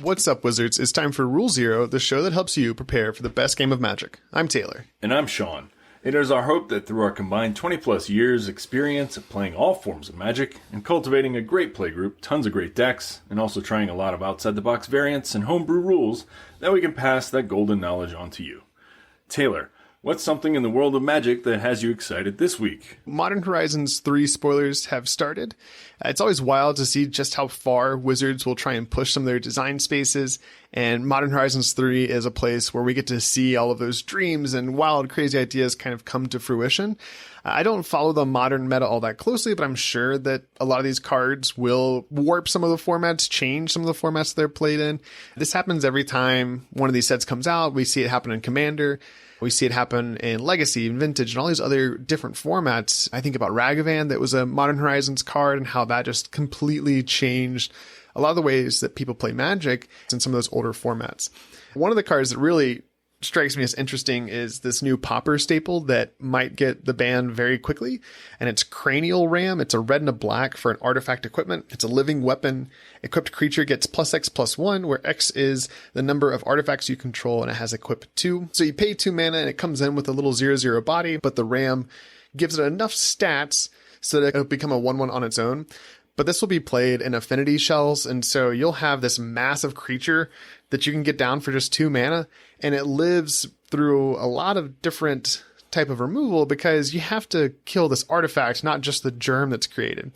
What's up, Wizards? It's time for Rule Zero, the show that helps you prepare for the best game of Magic. I'm Taylor. And I'm Shawn. It is our hope that through our combined 20-plus years experience of playing all forms of Magic and cultivating a great playgroup, tons of great decks, and also trying a lot of outside-the-box variants and homebrew rules, that we can pass that golden knowledge on to you. Taylor, what's something in the world of Magic that has you excited this week? Modern Horizons 3 spoilers have started. It's always wild to see just how far Wizards will try and push some of their design spaces, and Modern Horizons 3 is a place where we get to see all of those dreams and wild, crazy ideas kind of come to fruition. I don't follow the modern meta all that closely, but I'm sure that a lot of these cards will warp some of the formats, change some of the formats they're played in. This happens every time one of these sets comes out. We see it happen in Commander. We see it happen in Legacy and Vintage and all these other different formats. I think about Ragavan, that was a Modern Horizons card, and how that just completely changed a lot of the ways that people play Magic in some of those older formats. One of the cards that really strikes me as interesting is this new Pauper staple that might get the ban very quickly, and it's Cranial Ram. It's a red and a black for an artifact equipment. It's a living weapon. Equipped creature gets +X/+1, where X is the number of artifacts you control, and it has equip 2. So you pay 2 mana and it comes in with a little 0/0 body, but the Ram gives it enough stats so that it'll become a 1/1 on its own. But this will be played in affinity shells, and so you'll have this massive creature that you can get down for just 2 mana, and it lives through a lot of different type of removal because you have to kill this artifact, not just the germ that's created.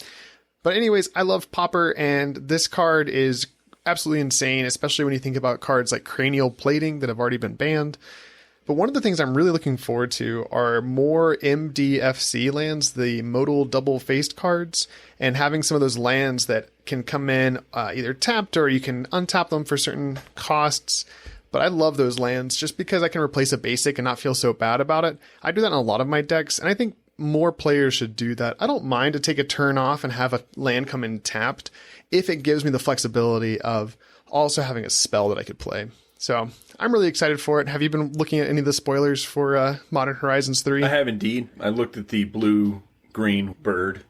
But anyways, I love Pauper, and this card is absolutely insane, especially when you think about cards like Cranial Plating that have already been banned. But one of the things I'm really looking forward to are more MDFC lands, the modal double-faced cards, and having some of those lands that can come in either tapped or you can untap them for certain costs. But I love those lands just because I can replace a basic and not feel so bad about it. I do that in a lot of my decks, and I think more players should do that. I don't mind to take a turn off and have a land come in tapped if it gives me the flexibility of also having a spell that I could play. So I'm really excited for it. Have you been looking at any of the spoilers for Modern Horizons 3? I have indeed. I looked at the blue-green bird,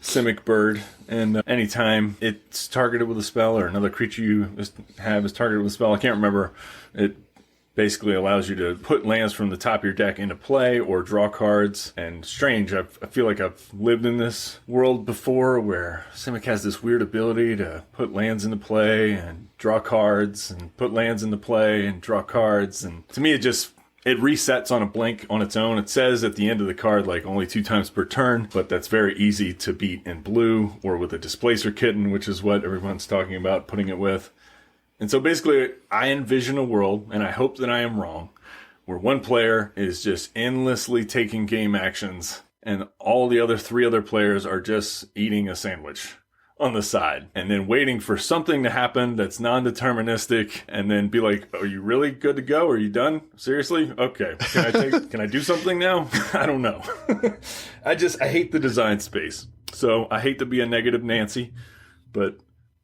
Simic bird, and anytime it's targeted with a spell or another creature you have is targeted with a spell, I can't remember, it basically allows you to put lands from the top of your deck into play or draw cards. And strange, I feel like I've lived in this world before where Simic has this weird ability to put lands into play and draw cards and put lands into play and draw cards. And to me, it resets on a blink on its own. It says at the end of the card, like only 2 times per turn, but that's very easy to beat in blue or with a Displacer Kitten, which is what everyone's talking about putting it with. And so basically, I envision a world, and I hope that I am wrong, where one player is just endlessly taking game actions, and all the other 3 other players are just eating a sandwich on the side, and then waiting for something to happen that's non-deterministic, and then be like, are you really good to go? Are you done? Seriously? Okay. Can I do something now? I don't know. I hate the design space. So I hate to be a negative Nancy, but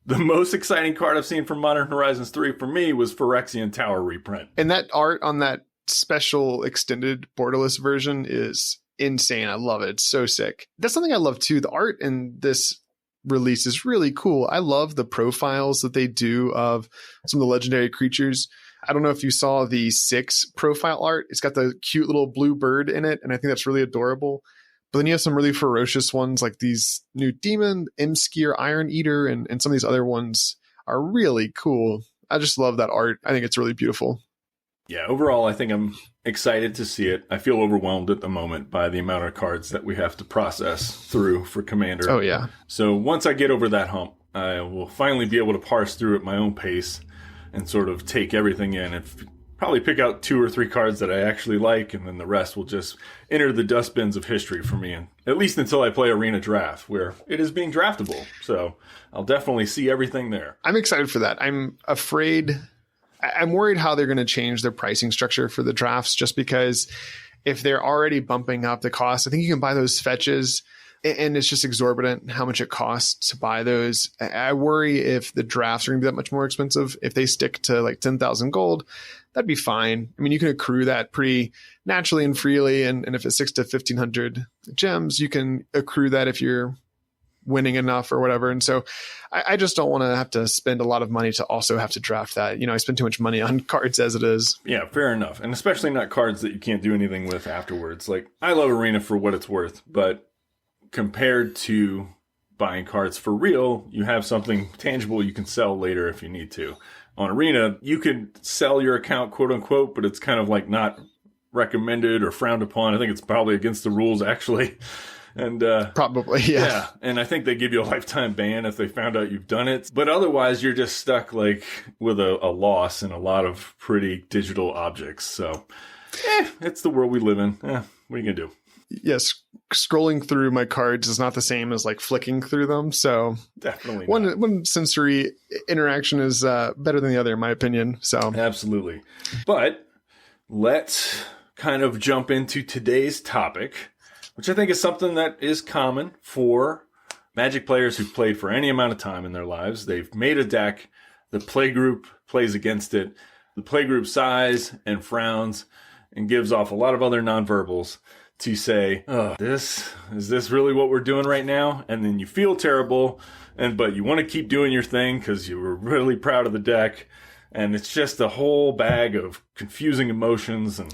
the most exciting card I've seen from Modern Horizons 3 for me was Phyrexian Tower reprint. And that art on that special extended borderless version is insane. I love it. It's so sick. That's something I love too. The art in this release is really cool. I love the profiles that they do of some of the legendary creatures. I don't know if you saw the 6 profile art. It's got the cute little blue bird in it, and I think that's really adorable. But then you have some really ferocious ones like these new Demon, Imskir, Iron Eater, and some of these other ones are really cool. I just love that art. I think it's really beautiful. Yeah, overall, I think I'm excited to see it. I feel overwhelmed at the moment by the amount of cards that we have to process through for Commander. Oh, yeah. So once I get over that hump, I will finally be able to parse through at my own pace and sort of take everything in and probably pick out 2 or 3 cards that I actually like, and then the rest will just enter the dustbins of history for me, and at least until I play Arena Draft, where it is being draftable. So I'll definitely see everything there. I'm excited for that. I'm worried how they're going to change their pricing structure for the drafts, just because if they're already bumping up the cost, I think you can buy those fetches and it's just exorbitant how much it costs to buy those. I worry if the drafts are going to be that much more expensive. If they stick to like 10,000 gold, that'd be fine. I mean, you can accrue that pretty naturally and freely. And if it's 6 to 1,500 gems, you can accrue that if you're winning enough or whatever. And so I just don't want to have to spend a lot of money to also have to draft that. I spend too much money on cards as it is. Yeah, fair enough. And especially not cards that you can't do anything with afterwards. Like, I love Arena for what it's worth, but compared to buying cards for real, you have something tangible you can sell later if you need to. On Arena, you could sell your account, quote unquote, but it's kind of like not recommended or frowned upon. I think it's probably against the rules, actually. And probably, yeah. And I think they give you a lifetime ban if they found out you've done it. But otherwise, you're just stuck like with a loss in a lot of pretty digital objects. So, it's the world we live in. What are you gonna do? Yes, scrolling through my cards is not the same as like flicking through them. So definitely one sensory interaction is better than the other, in my opinion. So absolutely. But let's kind of jump into today's topic, which I think is something that is common for Magic players who've played for any amount of time in their lives. They've made a deck. The playgroup plays against it. The playgroup sighs and frowns and gives off a lot of other nonverbals to say, oh, is this really what we're doing right now? And then you feel terrible, but you want to keep doing your thing because you were really proud of the deck. And it's just a whole bag of confusing emotions. And,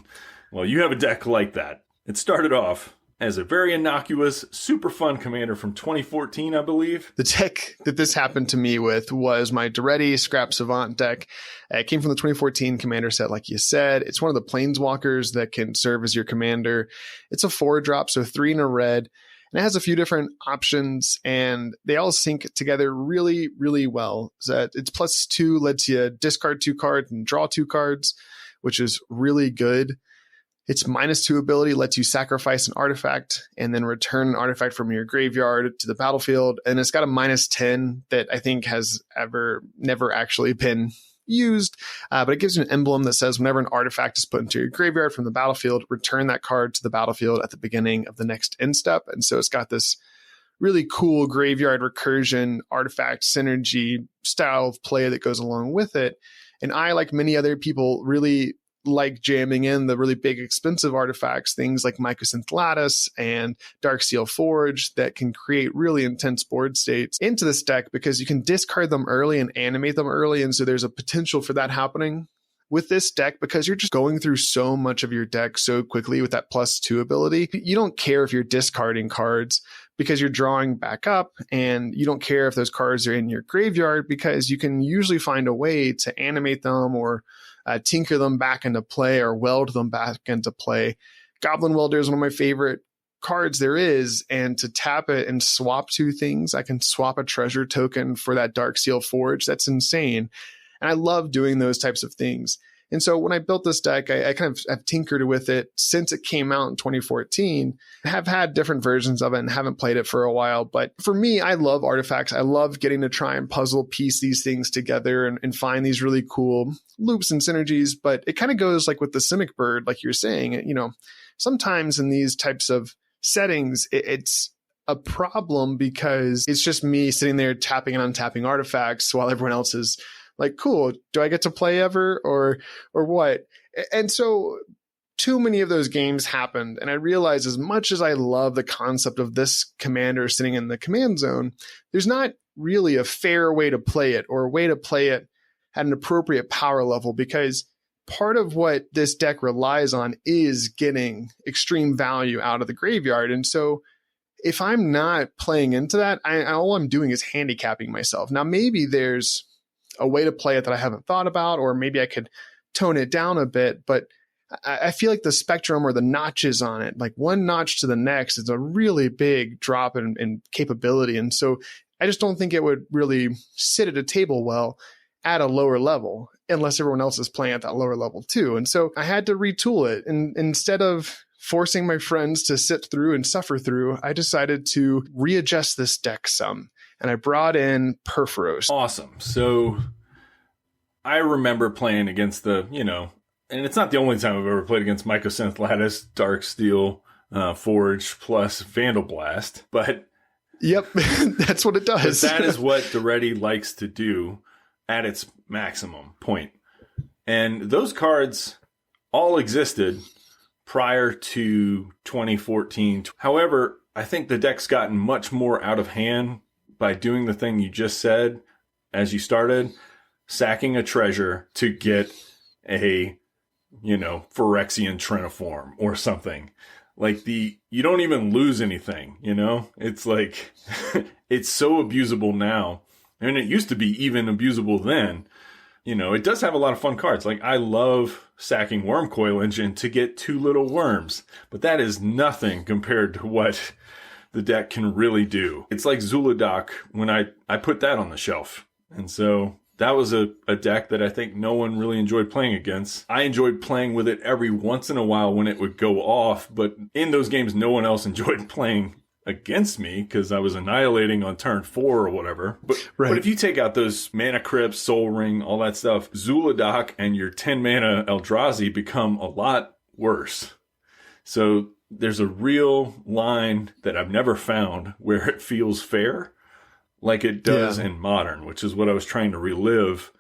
well, you have a deck like that. It started off as a very innocuous, super fun commander from 2014, I believe. The deck that this happened to me with was my Daretti Scrap Savant deck. It came from the 2014 commander set, like you said. It's one of the planeswalkers that can serve as your commander. It's a 4-drop, so 3 in a red. And it has a few different options, and they all sync together really, really well. So it's +2, lets you discard 2 cards and draw 2 cards, which is really good. Its -2 ability lets you sacrifice an artifact and then return an artifact from your graveyard to the battlefield. And it's got a -10 that I think has never actually been used. But it gives you an emblem that says whenever an artifact is put into your graveyard from the battlefield, return that card to the battlefield at the beginning of the next end step. And so it's got this really cool graveyard recursion artifact synergy style of play that goes along with it. And I, like many other people, really like jamming in the really big expensive artifacts, things like Mycosynth Lattice and Darksteel Forge that can create really intense board states into this deck because you can discard them early and animate them early. And so there's a potential for that happening with this deck because you're just going through so much of your deck so quickly with that +2 ability. You don't care if you're discarding cards because you're drawing back up, and you don't care if those cards are in your graveyard because you can usually find a way to animate them or tinker them back into play or weld them back into play. Goblin Welder is one of my favorite cards there is, and to tap it and swap 2 things, I can swap a treasure token for that Darksteel Forge. That's insane. And I love doing those types of things. And so when I built this deck, I kind of have tinkered with it since it came out in 2014. I have had different versions of it and haven't played it for a while. But for me, I love artifacts. I love getting to try and puzzle piece these things together and find these really cool loops and synergies. But it kind of goes like with the Simic Bird, like you're saying, sometimes in these types of settings, it's a problem because it's just me sitting there tapping and untapping artifacts while everyone else is like, cool, do I get to play ever or what? And so too many of those games happened. And I realized as much as I love the concept of this commander sitting in the command zone, there's not really a fair way to play it or a way to play it at an appropriate power level, because part of what this deck relies on is getting extreme value out of the graveyard. And so if I'm not playing into that, all I'm doing is handicapping myself. Now, maybe there's a way to play it that I haven't thought about, or maybe I could tone it down a bit, but I feel like the spectrum or the notches on it, like one notch to the next, is a really big drop in capability. And so I just don't think it would really sit at a table well at a lower level unless everyone else is playing at that lower level too. And so I had to retool it. And instead of forcing my friends to sit through and suffer through, I decided to readjust this deck some. And I brought in Purphoros. Awesome. So I remember playing against and it's not the only time I've ever played against Mycosynth Lattice, Darksteel Forge plus Vandal Blast, but Yep, that's what it does. But that is what Daretti likes to do at its maximum point. And those cards all existed prior to 2014. However, I think the deck's gotten much more out of hand by doing the thing you just said as you started, sacking a treasure to get a, Phyrexian Triniform or something. Like you don't even lose anything, It's like, it's so abusable now. And it used to be even abusable then. It does have a lot of fun cards. Like, I love sacking Wormcoil Engine to get 2 little worms, but that is nothing compared to what the deck can really do. It's like Zuladoc when I put that on the shelf. And so that was a deck that I think no one really enjoyed playing against. I enjoyed playing with it every once in a while when it would go off, but in those games, no one else enjoyed playing against me because I was annihilating on turn 4 or whatever. But if you take out those Mana Crypt, Soul Ring, all that stuff, Zuladoc and your 10 mana Eldrazi become a lot worse. So there's a real line that I've never found where it feels fair like it does in Modern, which is what I was trying to relive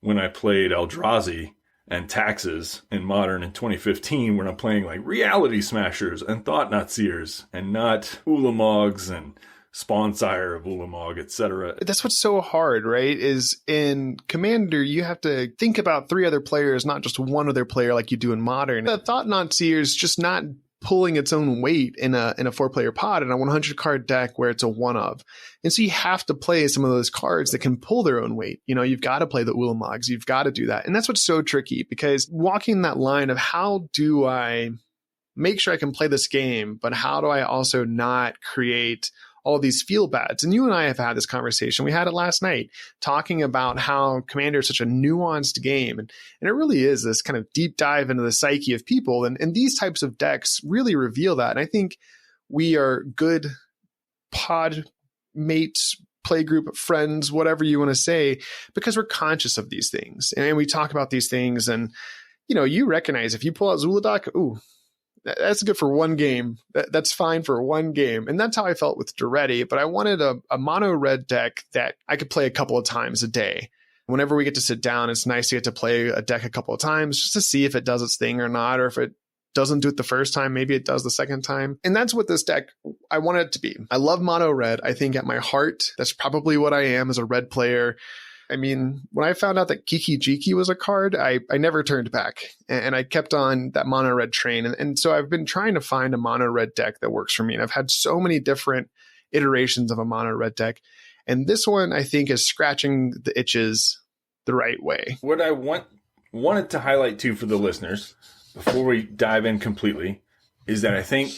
when I played Eldrazi and Taxes in Modern in 2015, when I'm playing like Reality Smashers and Thought-Knot Seers and not Ulamogs and Spawnsire of Ulamog, etc. That's what's so hard, right? Is in Commander, you have to think about 3 other players, not just one other player like you do in Modern. The Thought-Knot Seers just not pulling its own weight in a 4-player pod in a 100-card deck where it's a one-of. And so you have to play some of those cards that can pull their own weight. You've got to play the Ulamogs. You've got to do that. And that's what's so tricky, because walking that line of how do I make sure I can play this game, but how do I also not create all these feel bads? And you and I have had this conversation. We had it last night talking about how Commander is such a nuanced game. And it really is this kind of deep dive into the psyche of people. And these types of decks really reveal that. And I think we are good pod mates, playgroup friends, whatever you want to say, because we're conscious of these things. And we talk about these things. And, you recognize if you pull out Zuladoc, ooh, that's good for one game. That's fine for one game. And that's how I felt with Daretti. But I wanted a mono red deck that I could play a couple of times a day. Whenever we get to sit down, it's nice to get to play a deck a couple of times just to see if it does its thing or not, or if it doesn't do it the first time, maybe it does the second time. And that's what this deck, I want it to be. I love mono red. I think at my heart, that's probably what I am as a red player. I mean, when I found out that Kiki Jiki was a card, I never turned back, and I kept on that mono red train. And so I've been trying to find a mono red deck that works for me. And I've had so many different iterations of a mono red deck. And this one, I think, is scratching the itches the right way. What I wanted to highlight too for the listeners before we dive in completely is that I think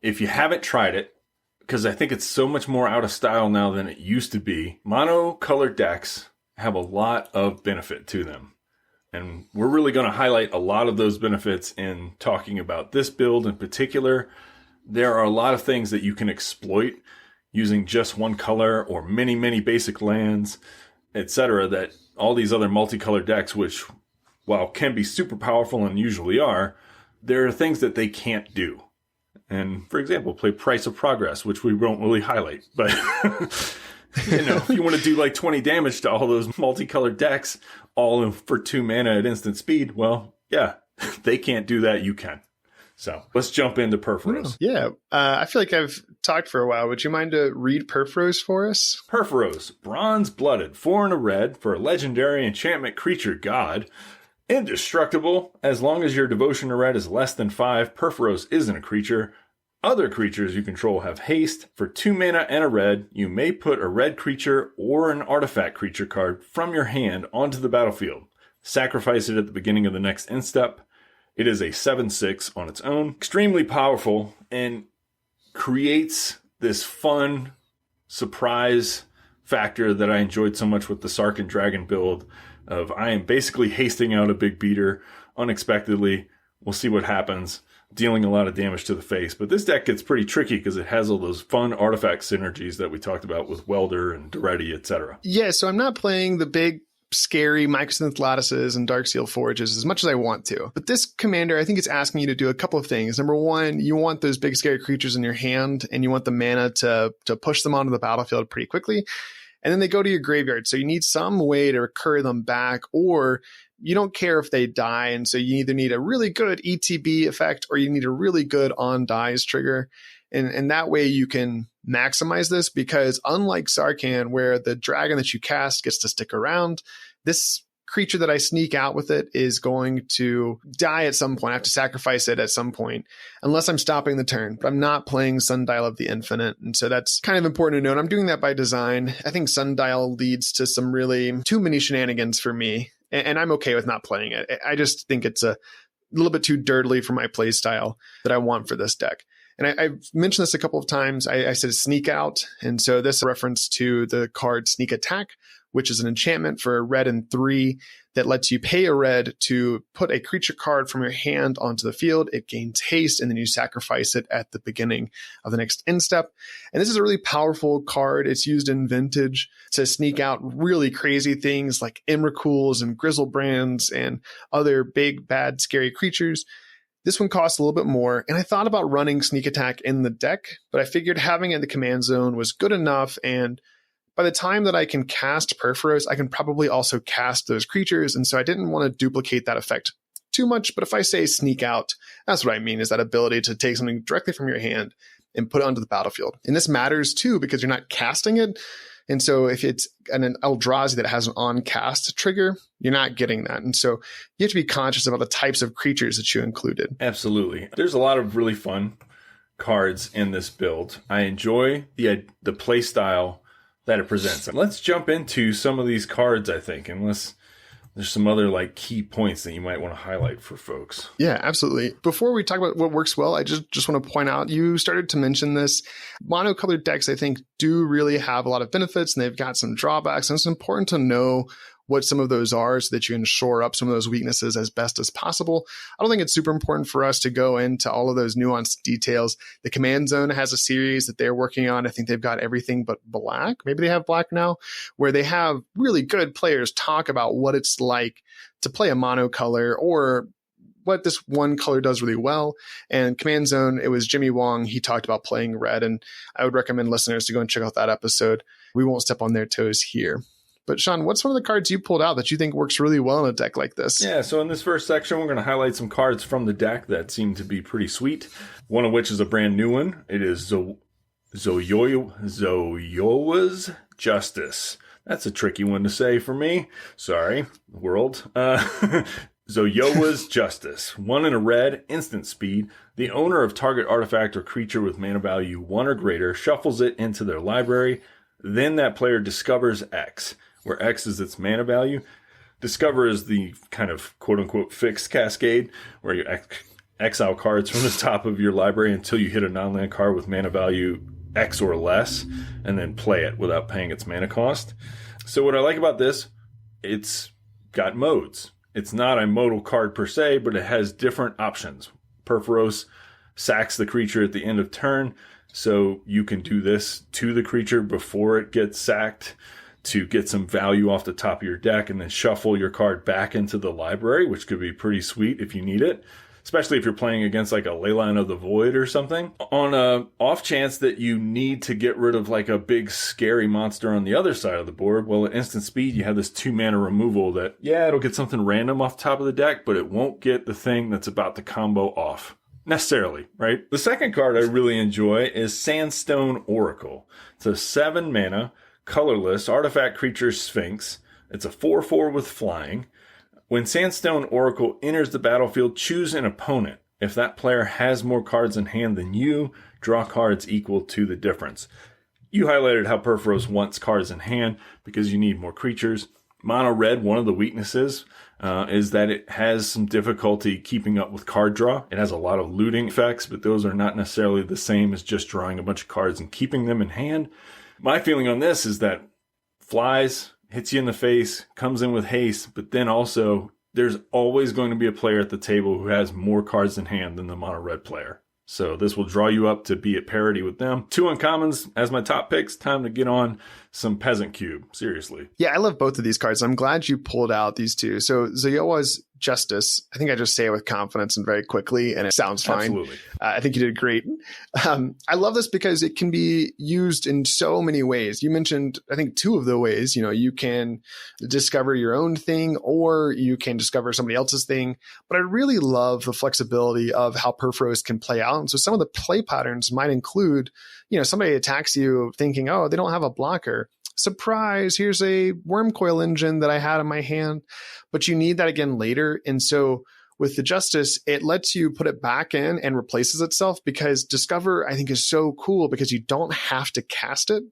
if you haven't tried it, because I think it's so much more out of style now than it used to be, mono-colored decks have a lot of benefit to them. And we're really going to highlight a lot of those benefits in talking about this build in particular. There are a lot of things that you can exploit using just one color or many, many basic lands, etc., that all these other multicolored decks, which, while can be super powerful and usually are, there are things that they can't do. And, for example, play Price of Progress, which we won't really highlight. But, if you want to do like 20 damage to all those multicolored decks, all for 2 mana at instant speed, well, yeah, they can't do that. You can. So let's jump into Purphoros. Yeah. I feel like I've talked for a while. Would you mind to read Purphoros for us? Purphoros, bronze-blooded, 4 and a red for a legendary enchantment creature god. Indestructible. As long as your devotion to red is less than 5, Purphoros isn't a creature. Other creatures you control have haste. For 2 mana and a red, you may put a red creature or an artifact creature card from your hand onto the battlefield. Sacrifice it at the beginning of the next end step. It is a 7/6 on its own. Extremely powerful and creates this fun surprise factor that I enjoyed so much with the Sark and Dragon build of I am basically hasting out a big beater unexpectedly. We'll see what happens, dealing a lot of damage to the face. But this deck gets pretty tricky because it has all those fun artifact synergies that we talked about with Welder and Daretti, etc. Yeah, so I'm not playing the big scary Mycosynth Lattices and Darksteel Forges as much as I want to. But this commander, I think it's asking you to do a couple of things. Number one, you want those big scary creatures in your hand, and you want the mana to push them onto the battlefield pretty quickly. And then they go to your graveyard. So you need some way to recur them back, or you don't care if they die. And so you either need a really good ETB effect, or you need a really good on dies trigger. And that way you can maximize this, because unlike Sarkhan, where the dragon that you cast gets to stick around, this creature that I sneak out with it is going to die at some point. I have to sacrifice it at some point, unless I'm stopping the turn. But I'm not playing Sundial of the Infinite. And so that's kind of important to note. I'm doing that by design. I think Sundial leads to some really too many shenanigans for me. And I'm okay with not playing it. I just think it's a little bit too dirtily for my play style that I want for this deck. And I've mentioned this a couple of times. I said sneak out. And so this reference to the card Sneak Attack, which is an enchantment for red and 3 that lets you pay a red to put a creature card from your hand onto the field. It gains haste, and then you sacrifice it at the beginning of the next end step. And this is a really powerful card. It's used in Vintage to sneak out really crazy things like Emrakuls and Grizzlebrands and other big, bad, scary creatures. This one costs a little bit more, and I thought about running Sneak Attack in the deck, but I figured having it in the command zone was good enough, and by the time that I can cast Purphoros, I can probably also cast those creatures, and so I didn't want to duplicate that effect too much. But if I say sneak out, that's what I mean, is that ability to take something directly from your hand and put it onto the battlefield. And this matters too, because you're not casting it. And so if it's an Eldrazi that has an on-cast trigger, you're not getting that. And so you have to be conscious about the types of creatures that you included. Absolutely. There's a lot of really fun cards in this build. I enjoy the play style that it presents. And let's jump into some of these cards, I think, unless there's some other like key points that you might want to highlight for folks. Yeah, absolutely. Before we talk about what works well, I just want to point out, you started to mention this. Monocolored decks, I think, do really have a lot of benefits, and they've got some drawbacks. And it's important to know what some of those are so that you can shore up some of those weaknesses as best as possible. I don't think it's super important for us to go into all of those nuanced details. The Command Zone has a series that they're working on. I think they've got everything but black. Maybe they have black now, where they have really good players talk about what it's like to play a monocolor, or what this one color does really well. And Command Zone, it was Jimmy Wong. He talked about playing red, and I would recommend listeners to go and check out that episode. We won't step on their toes here. But Shawn, what's one of the cards you pulled out that you think works really well in a deck like this? Yeah, so in this first section, we're going to highlight some cards from the deck that seem to be pretty sweet. One of which is a brand new one. It is Zoyowa's Justice. That's a tricky one to say for me. Sorry, world. Zoyowa's Justice. 1 and a red, instant speed. The owner of target artifact or creature with mana value 1 or greater shuffles it into their library. Then that player discovers X, where X is its mana value. Discover is the kind of quote-unquote fixed cascade, where you exile cards from the top of your library until you hit a non-land card with mana value X or less, and then play it without paying its mana cost. So what I like about this, it's got modes. It's not a modal card per se, but it has different options. Purphoros sacks the creature at the end of turn, so you can do this to the creature before it gets sacked to get some value off the top of your deck, and then shuffle your card back into the library, which could be pretty sweet if you need it, especially if you're playing against like a Leyline of the Void or something. On a off chance that you need to get rid of like a big scary monster on the other side of the board, well, at instant speed, you have this 2 mana removal that, yeah, it'll get something random off the top of the deck, but it won't get the thing that's about to combo off. Necessarily, right? The second card I really enjoy is Sandstone Oracle. It's a 7 mana, colorless, artifact creature Sphinx. It's a 4/4 with flying. When Sandstone Oracle enters the battlefield, choose an opponent. If that player has more cards in hand than you, draw cards equal to the difference. You highlighted how Purphoros wants cards in hand because you need more creatures. Mono red, one of the weaknesses is that it has some difficulty keeping up with card draw. It has a lot of looting effects, but those are not necessarily the same as just drawing a bunch of cards and keeping them in hand. My feeling on this is that flies, hits you in the face, comes in with haste, but then also there's always going to be a player at the table who has more cards in hand than the mono red player. So this will draw you up to be at parity with them. 2 uncommons as my top picks. Time to get on some Peasant Cube. Seriously. Yeah, I love both of these cards. I'm glad you pulled out these two. So Zoyoa's Justice, I think I just say it with confidence and very quickly, and it sounds fine. Absolutely. I think you did great. I love this because it can be used in so many ways. You mentioned, I think, 2 of the ways. You can discover your own thing or you can discover somebody else's thing. But I really love the flexibility of how Purphoros can play out. And so some of the play patterns might include, somebody attacks you thinking, oh, they don't have a blocker. Surprise, here's a worm coil engine that I had in my hand, but you need that again later. And so with the Justice, it lets you put it back in and replaces itself, because Discover, I think, is so cool because you don't have to cast it.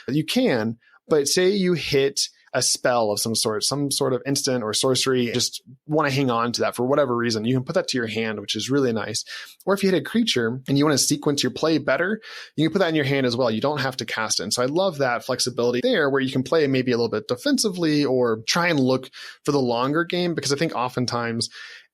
You can, but say you hit a spell of some sort of instant or sorcery, just want to hang on to that for whatever reason, you can put that to your hand, which is really nice. Or if you hit a creature and you want to sequence your play better, you can put that in your hand as well. You don't have to cast it. And so I love that flexibility there, where you can play maybe a little bit defensively or try and look for the longer game, because I think oftentimes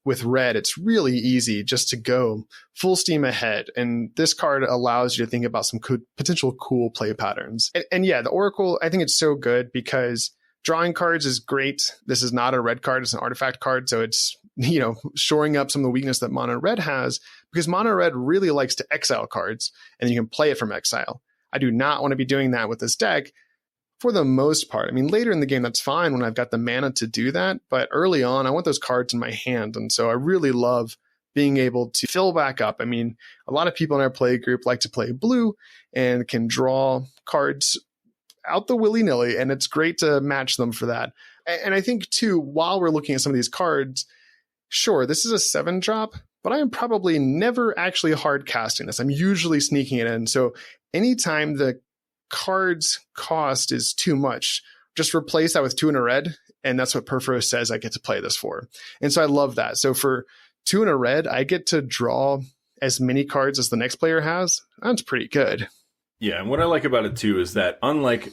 with red, it's really easy just to go full steam ahead. And this card allows you to think about some potential cool play patterns. And yeah, the Oracle, I think it's so good because drawing cards is great. This is not a red card. It's an artifact card. So it's, shoring up some of the weakness that mono red has, because mono red really likes to exile cards and you can play it from exile. I do not want to be doing that with this deck for the most part. I mean, later in the game, that's fine when I've got the mana to do that. But early on, I want those cards in my hand. And so I really love being able to fill back up. I mean, a lot of people in our play group like to play blue and can draw cards out the willy-nilly, and it's great to match them for that. And I think, too, while we're looking at some of these cards, sure, this is a 7-drop, but I am probably never actually hard casting this. I'm usually sneaking it in. So anytime the card's cost is too much, just replace that with 2 in a red, and that's what Purphoros says I get to play this for. And so I love that. So for 2 in a red, I get to draw as many cards as the next player has. That's pretty good. Yeah, and what I like about it, too, is that unlike,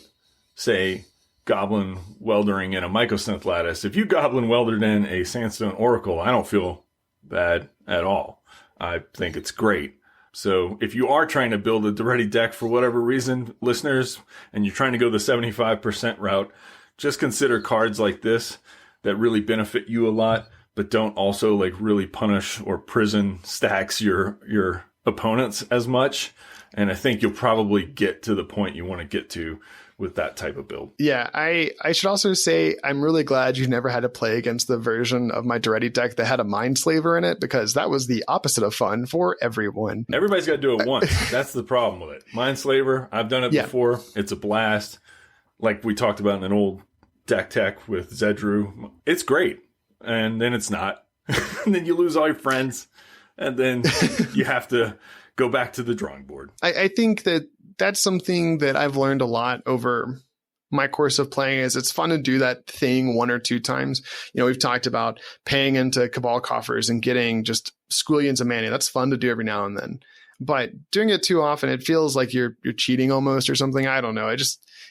say, Goblin Weldering in a Mycosynth Lattice, if you Goblin Weldered in a Sandstone Oracle, I don't feel bad at all. I think it's great. So if you are trying to build a Daretti deck for whatever reason, listeners, and you're trying to go the 75% route, just consider cards like this that really benefit you a lot, but don't also really punish or prison stacks your opponents as much. And I think you'll probably get to the point you want to get to with that type of build. Yeah, I should also say I'm really glad you never had to play against the version of my Daretti deck that had a Mindslaver in it, because that was the opposite of fun for everyone. Everybody's got to do it once. That's the problem with it. Mindslaver, I've done it before. It's a blast. Like we talked about in an old deck tech with Zedru. It's great. And then it's not. And then you lose all your friends. And then you have to go back to the drawing board. I think that's something that I've learned a lot over my course of playing, is it's fun to do that thing 1 or 2 times. We've talked about paying into Cabal coffers and getting just squillions of mana. That's fun to do every now and then. But doing it too often, it feels like you're cheating almost or something. I don't know.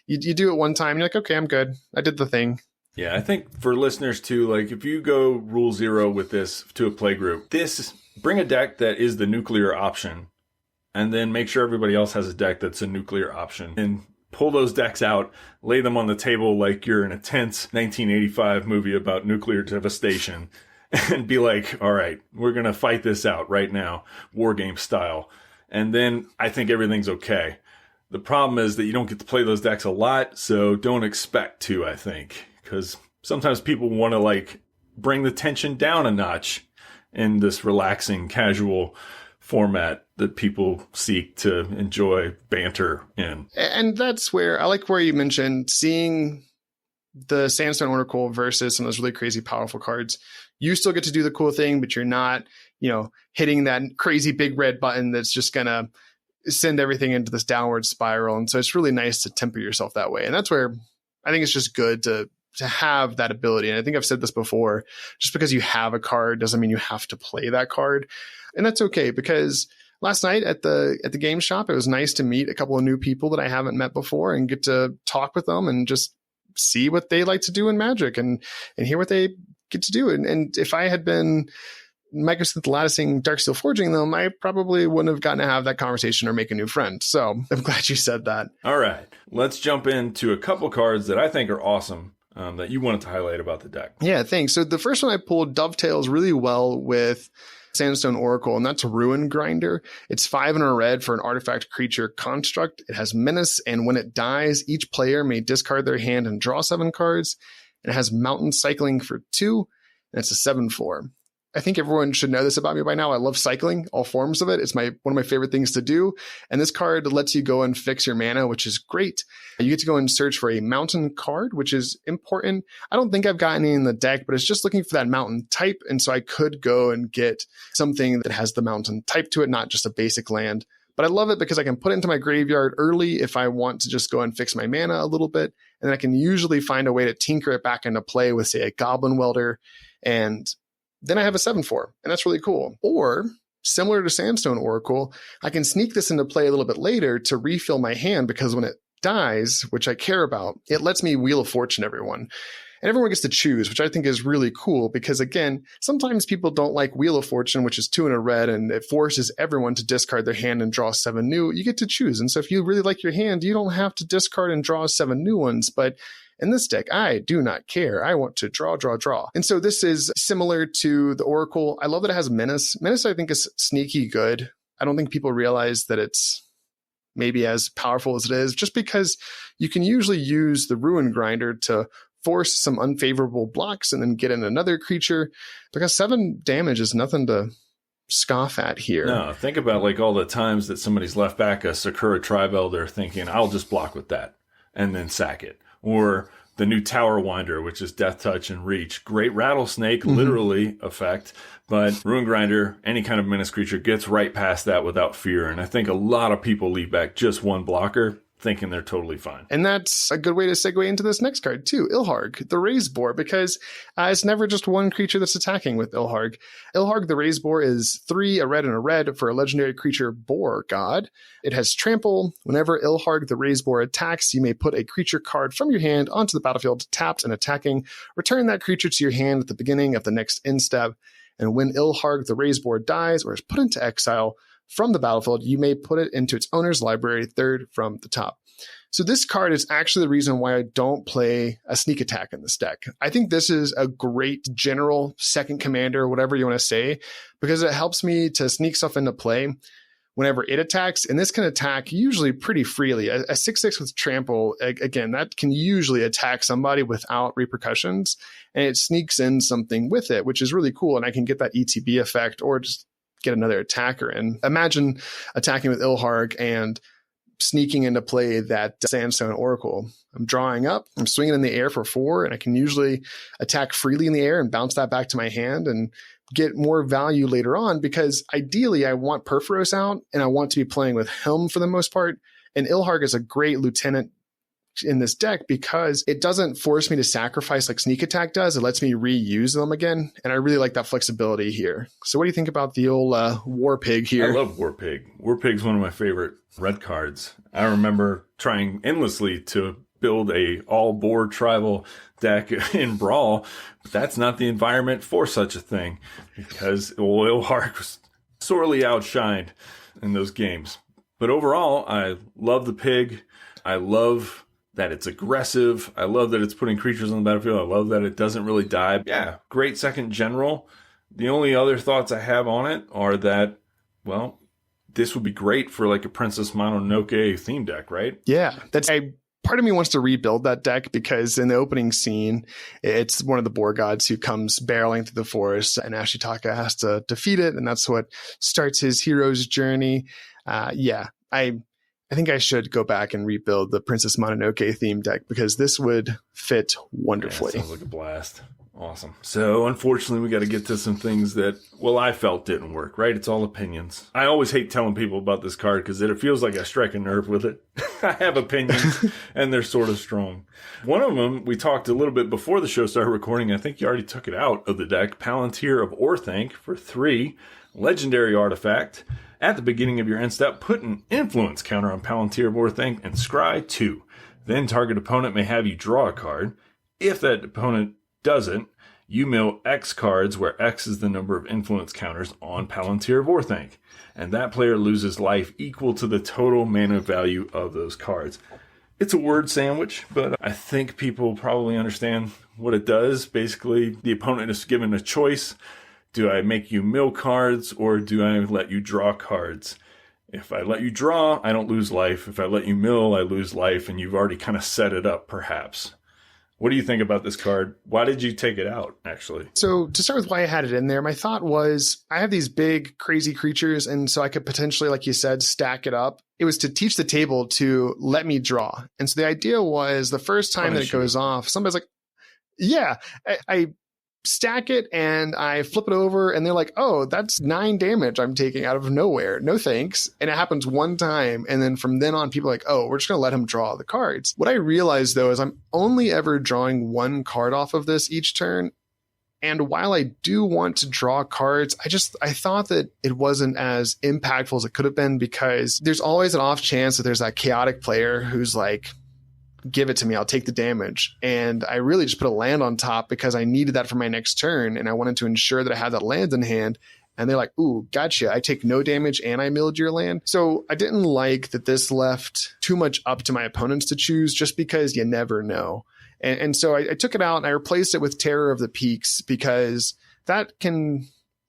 You do it one time, and you're like, okay, I'm good. I did the thing. Yeah, I think for listeners too, if you go rule 0 with this to a play group, bring a deck that is the nuclear option, and then make sure everybody else has a deck that's a nuclear option. And pull those decks out, lay them on the table like you're in a tense 1985 movie about nuclear devastation, and be like, all right, we're going to fight this out right now, war game style. And then I think everything's okay. The problem is that you don't get to play those decks a lot, so don't expect to, I think. Because sometimes people want to bring the tension down a notch in this relaxing, casual format that people seek to enjoy banter in. And that's where I like where you mentioned seeing the Sandstone Oracle versus some of those really crazy powerful cards. You still get to do the cool thing, but you're not, hitting that crazy big red button that's just going to send everything into this downward spiral. And so it's really nice to temper yourself that way. And that's where I think it's just good to have that ability. And I think I've said this before, just because you have a card doesn't mean you have to play that card. And that's okay, because last night at the game shop, it was nice to meet a couple of new people that I haven't met before and get to talk with them and just see what they like to do in Magic and hear what they get to do. And if I had been Microsynth latticing, Darksteel forging them, I probably wouldn't have gotten to have that conversation or make a new friend. So I'm glad you said that. All right, let's jump into a couple cards that I think are awesome that you wanted to highlight about the deck. Yeah, thanks. So the first one I pulled dovetails really well with Sandstone Oracle, and that's Ruin Grinder. It's 5 and a red for an artifact creature construct. It has menace, and when it dies, each player may discard their hand and draw 7 cards. And it has mountain cycling for 2, and it's a 7/4. I think everyone should know this about me by now. I love cycling, all forms of it. It's one of my favorite things to do. And this card lets you go and fix your mana, which is great. You get to go and search for a mountain card, which is important. I don't think I've gotten any in the deck, but it's just looking for that mountain type. And so I could go and get something that has the mountain type to it, not just a basic land. But I love it because I can put it into my graveyard early if I want to just go and fix my mana a little bit. And then I can usually find a way to tinker it back into play with, say, a Goblin Welder. And then I have a 7/4, and that's really cool. Or, similar to Sandstone Oracle, I can sneak this into play a little bit later to refill my hand, because when it dies, which I care about, it lets me Wheel of Fortune everyone. And everyone gets to choose, which I think is really cool, because again, sometimes people don't like Wheel of Fortune, which is 2 and a red, and it forces everyone to discard their hand and draw 7 new. You get to choose. And so if you really like your hand, you don't have to discard and draw 7 new ones. But in this deck, I do not care. I want to draw. And so this is similar to the Oracle. I love that it has Menace. Menace, I think, is sneaky good. I don't think people realize that it's maybe as powerful as it is, just because you can usually use the Ruin Grinder to force some unfavorable blocks and then get in another creature, because 7 damage is nothing to scoff at here. No, think about like all the times that somebody's left back a Sakura Tribe Elder thinking, I'll just block with that and then sack it. Or the new Tower Winder, which is Death Touch and Reach. Great Rattlesnake, literally, effect. But Ruin Grinder, any kind of menace creature, gets right past that without fear. And I think a lot of people leave back just one blocker, thinking they're totally fine. And that's a good way to segue into this next card too, Ilharg, the Raise Boar, because it's never just one creature that's attacking with Ilharg. Ilharg, the Raise Boar, is 3, a red and a red for a legendary creature boar god. It has trample. Whenever Ilharg, the Raise Boar, attacks, you may put a creature card from your hand onto the battlefield, tapped and attacking. Return that creature to your hand at the beginning of the next end step. And when Ilharg, the Raise Boar, dies or is put into exile from the battlefield, you may put it into its owner's library, 3rd from the top. So this card is actually the reason why I don't play a sneak attack in this deck. I think this is a great general second commander, whatever you want to say, because it helps me to sneak stuff into play whenever it attacks. And this can attack usually pretty freely. A 6/6 with trample, again, that can usually attack somebody without repercussions. And it sneaks in something with it, which is really cool. And I can get that ETB effect or just get another attacker. And imagine attacking with Ilharg and sneaking into play that Sandstone Oracle. I'm drawing up, I'm swinging in the air for 4, and I can usually attack freely in the air and bounce that back to my hand and get more value later on, because ideally I want Purphoros out and I want to be playing with Helm for the most part. And Ilharg is a great lieutenant in this deck because it doesn't force me to sacrifice like Sneak Attack does. It lets me reuse them again. And I really like that flexibility here. So what do you think about the old War Pig here? I love War Pig. War Pig's one of my favorite red cards. I remember trying endlessly to build a all board tribal deck in Brawl, but that's not the environment for such a thing, because Ilharg was sorely outshined in those games. But overall, I love the pig. I love that it's aggressive. I love that it's putting creatures on the battlefield. I love that it doesn't really die. Yeah, great second general. The only other thoughts I have on it are that, well, this would be great for like a Princess Mononoke theme deck, right? Yeah, part of me wants to rebuild that deck, because in the opening scene, it's one of the boar gods who comes barreling through the forest, and Ashitaka has to defeat it, and that's what starts his hero's journey. I think I should go back and rebuild the Princess Mononoke theme deck, because this would fit wonderfully. Yeah, sounds like a blast. Awesome. So unfortunately, we got to get to some things that, well, I felt didn't work, right? It's all opinions. I always hate telling people about this card because it feels like I strike a nerve with it. I have opinions and they're sort of strong. One of them, we talked a little bit before the show started recording. I think you already took it out of the deck. Palantir of Orthanc for 3, legendary artifact. At the beginning of your end step, put an influence counter on Palantir of Orthanc and scry 2. Then target opponent may have you draw a card. If that opponent doesn't, You mill X cards, where X is the number of influence counters on Palantir of Orthanc, and that player loses life equal to the total mana value of those cards. It's a word sandwich, but I think people probably understand what it does. Basically, the opponent is given a choice. Do I make you mill cards, or do I let you draw cards? If I let you draw, I don't lose life. If I let you mill, I lose life, and you've already kind of set it up, perhaps. What do you think about this card? Why did you take it out, actually? So to start with why I had it in there, my thought was I have these big, crazy creatures, and so I could potentially, like you said, stack it up. It was to teach the table to let me draw. And so the idea was the first time that it goes off, somebody's like, yeah, I stack it and I flip it over and they're like, oh, that's 9 damage I'm taking out of nowhere. No thanks. And it happens one time. And then from then on, people are like, oh, we're just going to let him draw the cards. What I realized, though, is I'm only ever drawing 1 card off of this each turn. And while I do want to draw cards, I thought that it wasn't as impactful as it could have been, because there's always an off chance that there's that chaotic player who's like, give it to me, I'll take the damage. And I really just put a land on top because I needed that for my next turn. And I wanted to ensure that I had that land in hand. And they're like, ooh, gotcha. I take no damage and I milled your land. So I didn't like that this left too much up to my opponents to choose, just because you never know. And so I took it out and I replaced it with Terror of the Peaks, because that can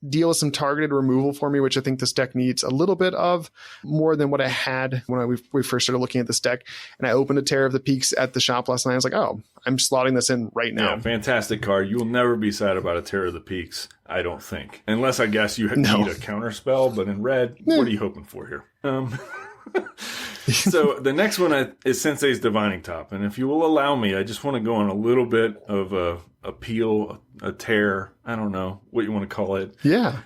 deal with some targeted removal for me, which I think this deck needs a little bit of, more than what I had when we first started looking at this deck. And I opened a Terror of the Peaks at the shop last night. I was like, oh, I'm slotting this in right now. Yeah, fantastic card. You will never be sad about a Terror of the Peaks, I don't think. Unless, I guess, you need a counter spell, but in red, what are you hoping for here? So the next one is Sensei's Divining Top. And if you will allow me, I just want to go on a little bit of a peel, a tear. I don't know what you want to call it. Yeah.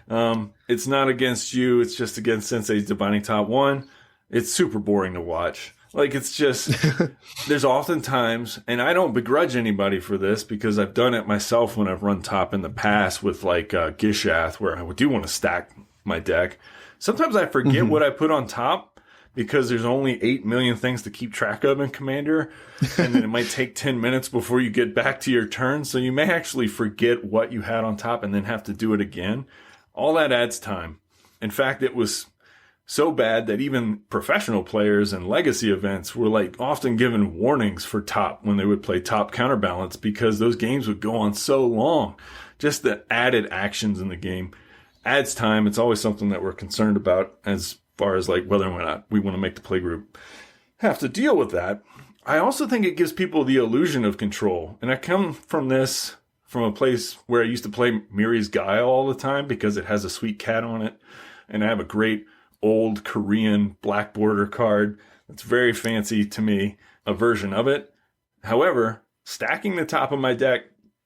It's not against you. It's just against Sensei's Divining Top. One, it's super boring to watch. Like, it's just, there's oftentimes, and I don't begrudge anybody for this, because I've done it myself when I've run top in the past with like Gishath, where I do want to stack my deck. Sometimes I forget what I put on top, because there's only 8 million things to keep track of in Commander, and then it might take 10 minutes before you get back to your turn, so you may actually forget what you had on top and then have to do it again. All that adds time. In fact, it was so bad that even professional players and legacy events were like often given warnings for top when they would play top counterbalance, because those games would go on so long. Just the added actions in the game adds time. It's always something that we're concerned about as far as like whether or not we want to make the playgroup have to deal with that. I also think it gives people the illusion of control. And I come from this from a place where I used to play Miri's Guile all the time, because it has a sweet cat on it. And I have a great old Korean black border card that's very fancy to me, a version of it. However, stacking the top of my deck,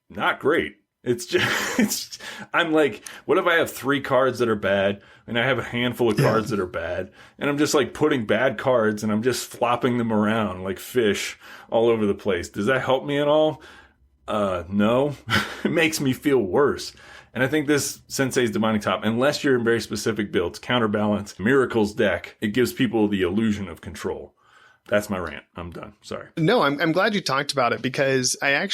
not great. It's just, I'm like, what if I have 3 cards that are bad and I have a handful of cards that are bad, and I'm just like putting bad cards and I'm just flopping them around like fish all over the place? Does that help me at all? No. It makes me feel worse. And I think this Sensei's Divining Top, unless you're in very specific builds, counterbalance, miracles deck, it gives people the illusion of control. That's my rant. I'm done. Sorry. No, I'm glad you talked about it, because I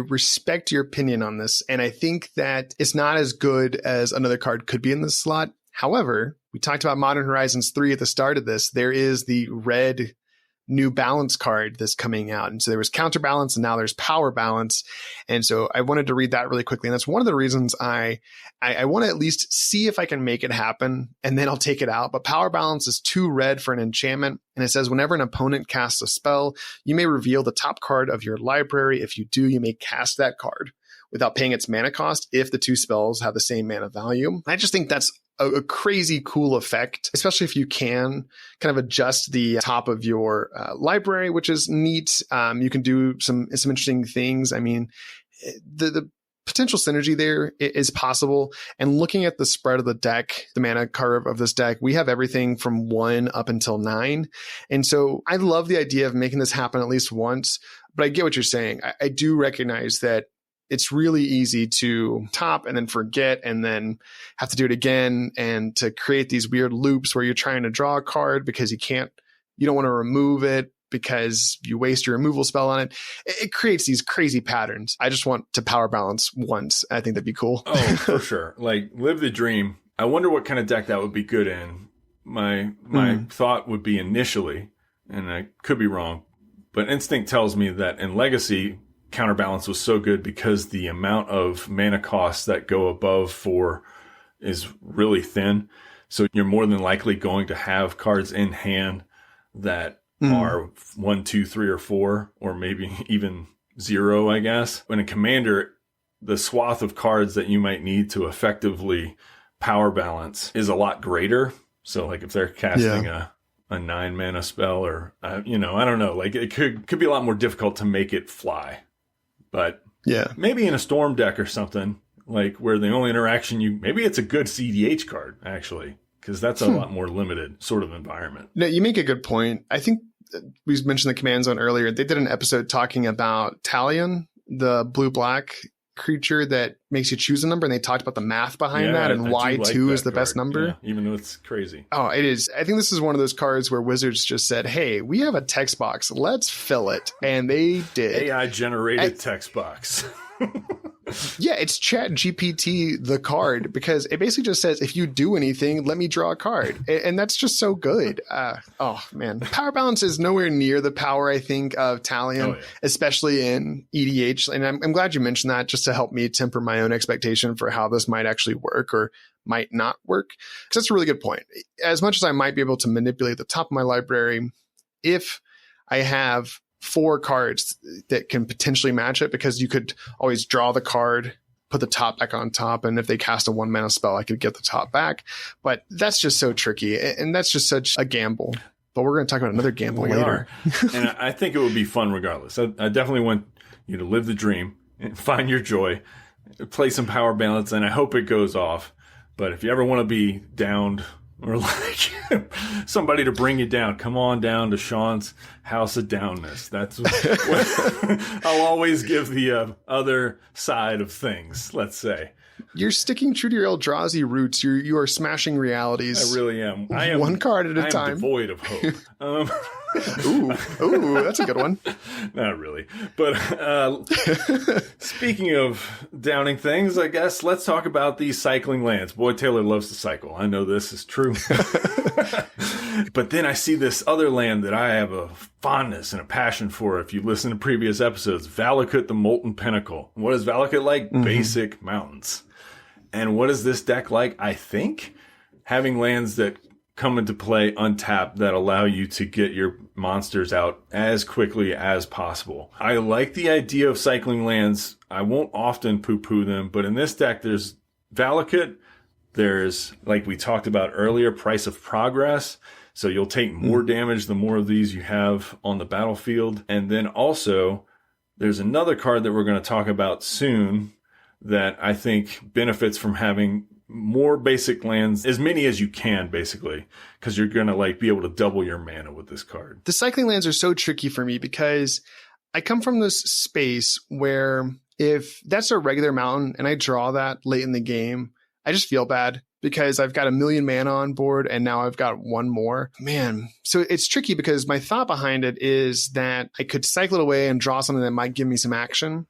respect your opinion on this, and I think that it's not as good as another card could be in this slot. However, we talked about Modern Horizons 3 at the start of this. There is the red new balance card that's coming out. And so there was counterbalance, and now there's power balance. And so I wanted to read that really quickly. And that's one of the reasons I want to at least see if I can make it happen, and then I'll take it out. But power balance is 2 red for an enchantment. And it says, whenever an opponent casts a spell, you may reveal the top card of your library. If you do, you may cast that card without paying its mana cost if the 2 spells have the same mana value. I just think that's a crazy cool effect, especially if you can kind of adjust the top of your library, which is neat. You can do some interesting things. I mean, the potential synergy there is possible. And looking at the spread of the deck, the mana curve of this deck, we have everything from 1 up until 9. And so I love the idea of making this happen at least once, but I get what you're saying. I do recognize that it's really easy to top and then forget and then have to do it again, and to create these weird loops where you're trying to draw a card because you don't want to remove it because you waste your removal spell on it. It creates these crazy patterns. I just want to power balance once. I think that'd be cool. Oh, for sure. Like, live the dream. I wonder what kind of deck that would be good in. My thought would be initially, and I could be wrong, but instinct tells me that in Legacy, counterbalance was so good because the amount of mana costs that go above 4 is really thin. So you're more than likely going to have cards in hand that are 1, 2, 3, or 4, or maybe even 0, I guess. When a commander, the swath of cards that you might need to effectively power balance is a lot greater. So like if they're casting a 9 mana spell, or, I don't know, like it could be a lot more difficult to make it fly. But maybe in a storm deck or something, like where the only interaction maybe it's a good CDH card, actually, because that's a lot more limited sort of environment. No, you make a good point. I think we mentioned the command zone earlier. They did an episode talking about Talion, the blue-black creature that makes you choose a number, and they talked about the math behind that and why 2 is the best number. Yeah, even though it's crazy. Oh, it is. I think this is one of those cards where Wizards just said, hey, we have a text box. Let's fill it. And they did. AI generated text box. Yeah, it's Chat GPT, the card, because it basically just says, if you do anything, let me draw a card. And that's just so good. Oh, man. Power balance is nowhere near the power, I think, of Talion, especially in EDH. And I'm glad you mentioned that, just to help me temper my own expectation for how this might actually work or might not work. Because that's a really good point. As much as I might be able to manipulate the top of my library, if I have 4 cards that can potentially match it, because you could always draw the card, put the top back on top, and if they cast a 1 mana spell, I could get the top back. But that's just so tricky, and that's just such a gamble. But we're going to talk about another gamble later. And I think it would be fun regardless. I definitely want you to live the dream and find your joy, play some power balance, and I hope it goes off. But if you ever want to be downed, or like somebody to bring you down, come on down to Shawn's House of Downness. That's what I'll always give the other side of things, let's say. You're sticking true to your Eldrazi roots. You are smashing realities. I really am. I am one card at a time. I'm devoid of hope. Ooh, that's a good one. Not really. But speaking of downing things, I guess let's talk about these cycling lands. Boy, Taylor loves to cycle. I know this is true. But then I see this other land that I have a fondness and a passion for. If you listen to previous episodes, Valakut the Molten Pinnacle. What is Valakut like? Basic mountains. And what is this deck like? I think having lands that come into play untapped that allow you to get your monsters out as quickly as possible. I like the idea of cycling lands. I won't often poo-poo them, but in this deck, there's Valakut. There's, like we talked about earlier, Price of Progress. So you'll take more damage the more of these you have on the battlefield. And then also, there's another card that we're going to talk about soon that I think benefits from having more basic lands, as many as you can, basically, because you're going to be able to double your mana with this card. The cycling lands are so tricky for me because I come from this space where if that's a regular mountain and I draw that late in the game, I just feel bad because I've got 1 million mana on board and now I've got 1 more. Man, so it's tricky because my thought behind it is that I could cycle it away and draw something that might give me some action.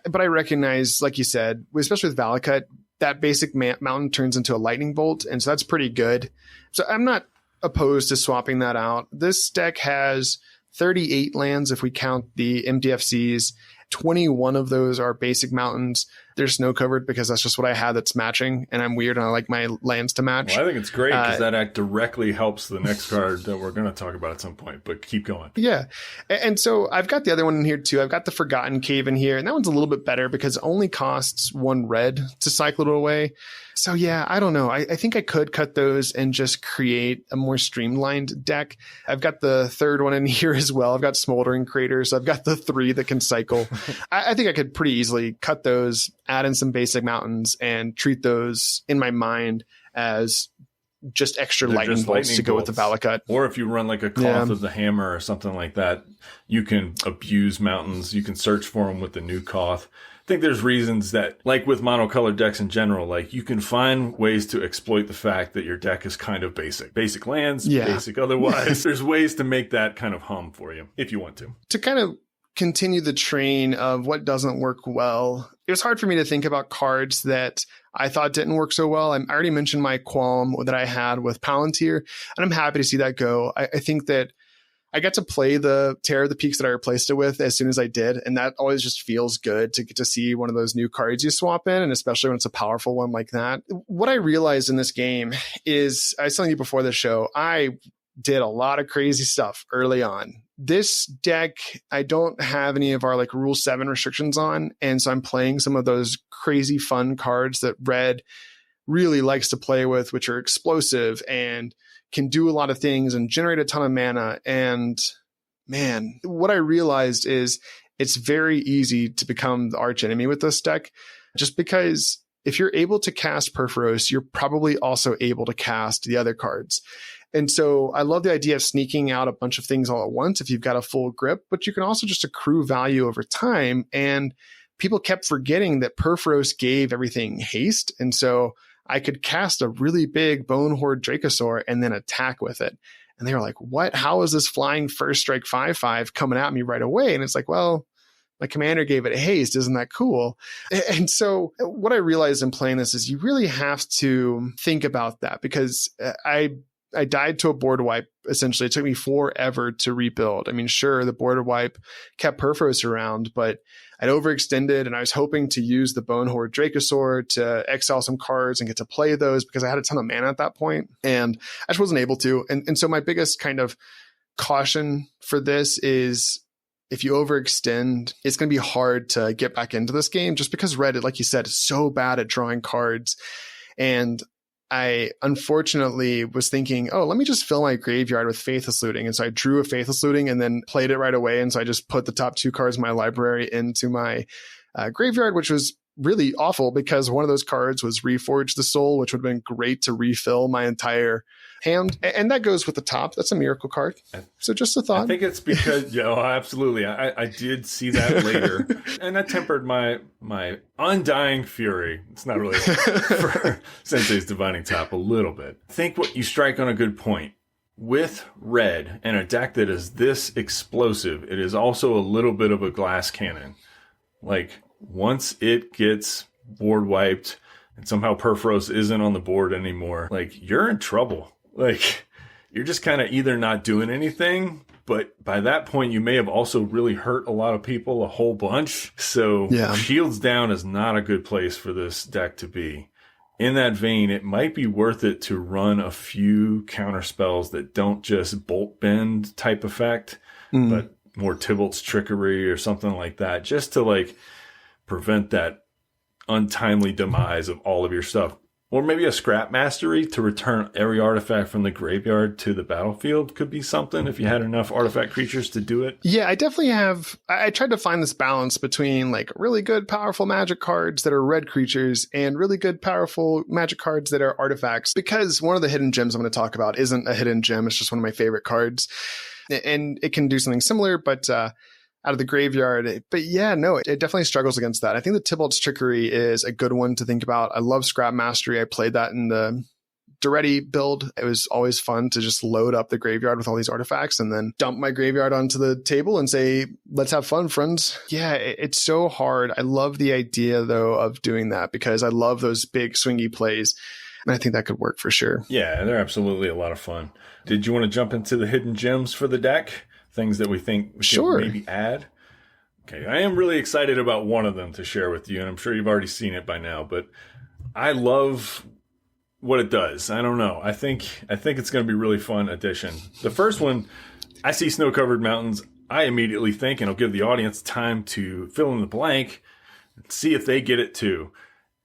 But I recognize, like you said, especially with Valakut, that basic mountain turns into a lightning bolt. And so that's pretty good. So I'm not opposed to swapping that out. This deck has 38 lands if we count the MDFCs. 21 of those are basic mountains. They're snow covered because that's just what I had that's matching. And I'm weird and I like my lands to match. Well, I think it's great because that act directly helps the next card that we're going to talk about at some point. But keep going. Yeah. And so I've got the other one in here too. I've got the Forgotten Cave in here. And that one's a little bit better because it only costs 1 red to cycle it away. So yeah, I don't know. I think I could cut those and just create a more streamlined deck. I've got the third one in here as well. I've got Smoldering Crater. So I've got the 3 that can cycle. I think I could pretty easily cut those, add in some basic mountains, and treat those in my mind as just extra lightning bolts to go with the Valakut. Or if you run like a Cloth of the Hammer or something like that, you can abuse mountains. You can search for them with the new Koth. think there's reasons that, like with monocolored decks in general, like you can find ways to exploit the fact that your deck is kind of basic lands, basic otherwise. There's ways to make that kind of hum for you if you want to. To kind of continue the train of what doesn't work well, it was hard for me to think about cards that I thought didn't work so well. I already mentioned my qualm that I had with Palantir, and I'm happy to see that go. I think that I got to play the Terror of the Peaks that I replaced it with as soon as I did, and that always just feels good to get to see one of those new cards you swap in, and especially when it's a powerful one like that. What I realized in this game is, I was telling you before the show, I did a lot of crazy stuff early on. This deck, I don't have any of our like Rule 7 restrictions on, and so I'm playing some of those crazy fun cards that Red really likes to play with, which are explosive and can do a lot of things and generate a ton of mana. And man, what I realized is it's very easy to become the arch enemy with this deck, just because if you're able to cast Purphoros, you're probably also able to cast the other cards. And so I love the idea of sneaking out a bunch of things all at once if you've got a full grip, but you can also just accrue value over time. And people kept forgetting that Purphoros gave everything haste. And so I could cast a really big Bone Horde Dracosaur and then attack with it. And they were like, what? How is this flying first strike 5/5 coming at me right away? And it's like, well, my commander gave it haste. Isn't that cool? And so what I realized in playing this is you really have to think about that, because I died to a board wipe. Essentially, it took me forever to rebuild. I mean, sure, the board wipe kept Purphoros around, but I'd overextended, and I was hoping to use the Bone Horde Dracosaur to exile some cards and get to play those because I had a ton of mana at that point, and I just wasn't able to. And so my biggest kind of caution for this is, if you overextend, it's going to be hard to get back into this game, just because Red, like you said, is so bad at drawing cards. And I unfortunately was thinking, oh, let me just fill my graveyard with Faithless Looting. And so I drew a Faithless Looting and then played it right away. And so I just put the top 2 cards in my library into my graveyard, which was really awful because one of those cards was Reforge the Soul, which would have been great to refill my entire hand. And that goes with the top. That's a miracle card. So just a thought. I think it's because, absolutely. I did see that later. And that tempered my undying fury. It's not really for Sensei's Divining Top a little bit. I think what you strike on a good point. With Red and a deck that is this explosive, it is also a little bit of a glass cannon. Like, once it gets board wiped and somehow Purphoros isn't on the board anymore, like, you're in trouble. Like, you're just kind of either not doing anything, but by that point, you may have also really hurt a lot of people a whole bunch. So Shields down is not a good place for this deck to be. In that vein, it might be worth it to run a few counter spells that don't just bolt bend type effect, but more Tybalt's Trickery or something like that, just to like prevent that untimely demise of all of your stuff. Or maybe a Scrap Mastery to return every artifact from the graveyard to the battlefield could be something if you had enough artifact creatures to do it. Yeah, I definitely have. I tried to find this balance between like really good, powerful magic cards that are red creatures and really good, powerful magic cards that are artifacts. Because one of the hidden gems I'm going to talk about isn't a hidden gem. It's just one of my favorite cards. And it can do something similar, but out of the graveyard. But yeah, no, it definitely struggles against that. I think the Tybalt's Trickery is a good one to think about. I love Scrap Mastery. I played that in the Daretti build. It was always fun to just load up the graveyard with all these artifacts and then dump my graveyard onto the table and say, let's have fun, friends. Yeah, it's so hard. I love the idea, though, of doing that because I love those big swingy plays. And I think that could work for sure. Yeah, they're absolutely a lot of fun. Did you want to jump into the hidden gems for the deck? Things that we think we should maybe add? Okay, I am really excited about one of them to share with you, and I'm sure you've already seen it by now, but I love what it does. I don't know. I think it's going to be a really fun addition. The first one, I see snow-covered mountains. I immediately think, and I'll give the audience time to fill in the blank, and see if they get it too.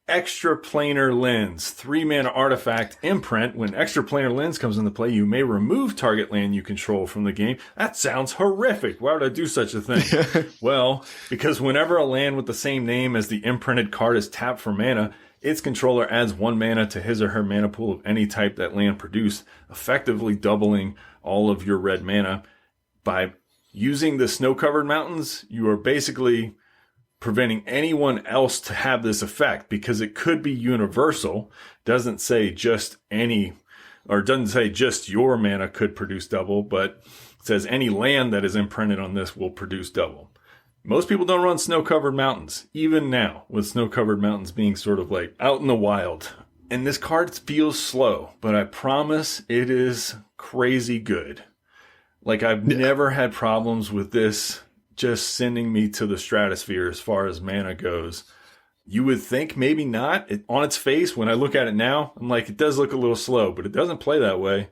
Extra Planar Lens, 3-mana artifact imprint. When Extra Planar Lens comes into play, you may remove target land you control from the game. That sounds horrific. Why would I do such a thing? Well, because whenever a land with the same name as the imprinted card is tapped for mana, its controller adds 1 mana to his or her mana pool of any type that land produced, effectively doubling all of your red mana. By using the snow-covered mountains, you are basically preventing anyone else to have this effect, because it could be universal. Doesn't say just any, or doesn't say just your mana could produce double, but it says any land that is imprinted on this will produce double. Most people don't run snow-covered mountains, even now, with snow-covered mountains being sort of like out in the wild. And this card feels slow, but I promise it is crazy good. Like, I've never had problems with this just sending me to the stratosphere as far as mana goes. You would think maybe not. On its face, when I look at it now, I'm like, it does look a little slow, but it doesn't play that way.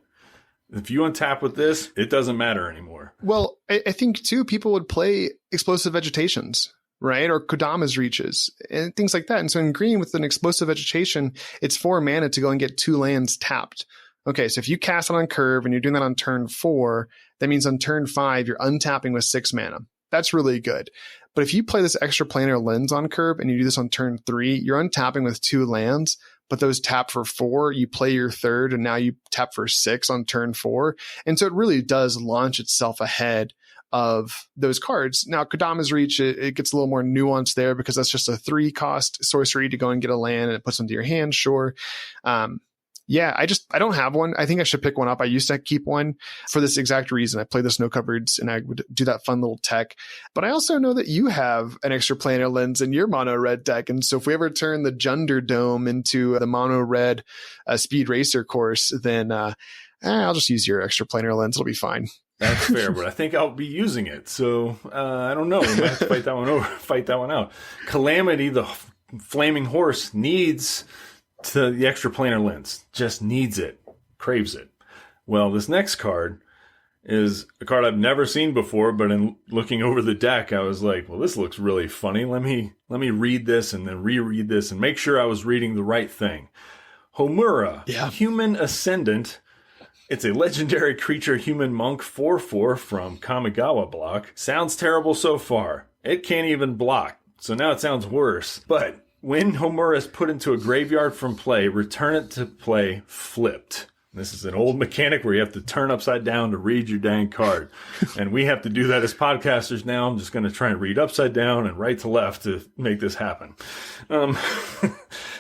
If you untap with this, it doesn't matter anymore. Well, I think, too, people would play Explosive Vegetations, right? Or Kodama's Reaches and things like that. And so in green, with an Explosive Vegetation, it's 4 mana to go and get 2 lands tapped. Okay, so if you cast it on curve and you're doing that on turn 4, that means on turn 5, you're untapping with 6 mana. That's really good. But if you play this Extraplanar Lens on curve and you do this on turn 3, you're untapping with 2 lands, but those tap for 4, you play your 3rd, and now you tap for 6 on turn 4. And so it really does launch itself ahead of those cards. Now, Kodama's Reach, it gets a little more nuanced there because that's just a 3-cost sorcery to go and get a land, and it puts into your hand, sure. Yeah, I don't have one. I think I should pick one up. I used to keep one for this exact reason. I play the snow cupboards and I would do that fun little tech. But I also know that you have an Extraplanar Lens in your mono red deck. And so if we ever turn the Junder Dome into the mono red speed racer course, then I'll just use your Extraplanar Lens. It'll be fine. That's fair, but I think I'll be using it. So I don't know. We might have to fight that one out. Calamity, the flaming horse, needs to the Extraplanar Lens. Just needs it. Craves it. Well, this next card is a card I've never seen before, but in looking over the deck, I was like, well, this looks really funny. Let me read this and then reread this and make sure I was reading the right thing. Homura, Human Ascendant. It's a legendary creature, human monk, 4/4 from Kamigawa block. Sounds terrible so far. It can't even block, so now it sounds worse. But when Homura is put into a graveyard from play, return it to play flipped. This is an old mechanic where you have to turn upside down to read your dang card. And we have to do that as podcasters now. I'm just going to try and read upside down and right to left to make this happen.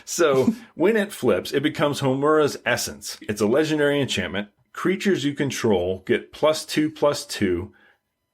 So when it flips, it becomes Homura's Essence. It's a legendary enchantment. Creatures you control get +2/+2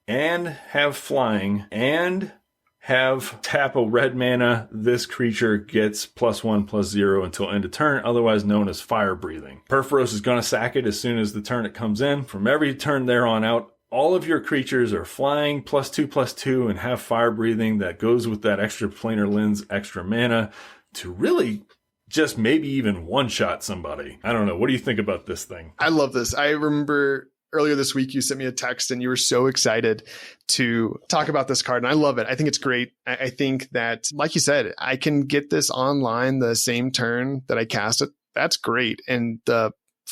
and have flying and have tap a red mana. This creature gets +1/+0 until end of turn, otherwise known as fire breathing. Purphoros is going to sack it as soon as the turn it comes in. From every turn there on out, all of your creatures are flying +2/+2 and have fire breathing. That goes with that Extraplanar Lens extra mana to really just maybe even one-shot somebody. I don't know. What do you think about this thing? I love this. I remember earlier this week, you sent me a text and you were so excited to talk about this card. And I love it. I think it's great. I think that, like you said, I can get this online the same turn that I cast it. That's great. And the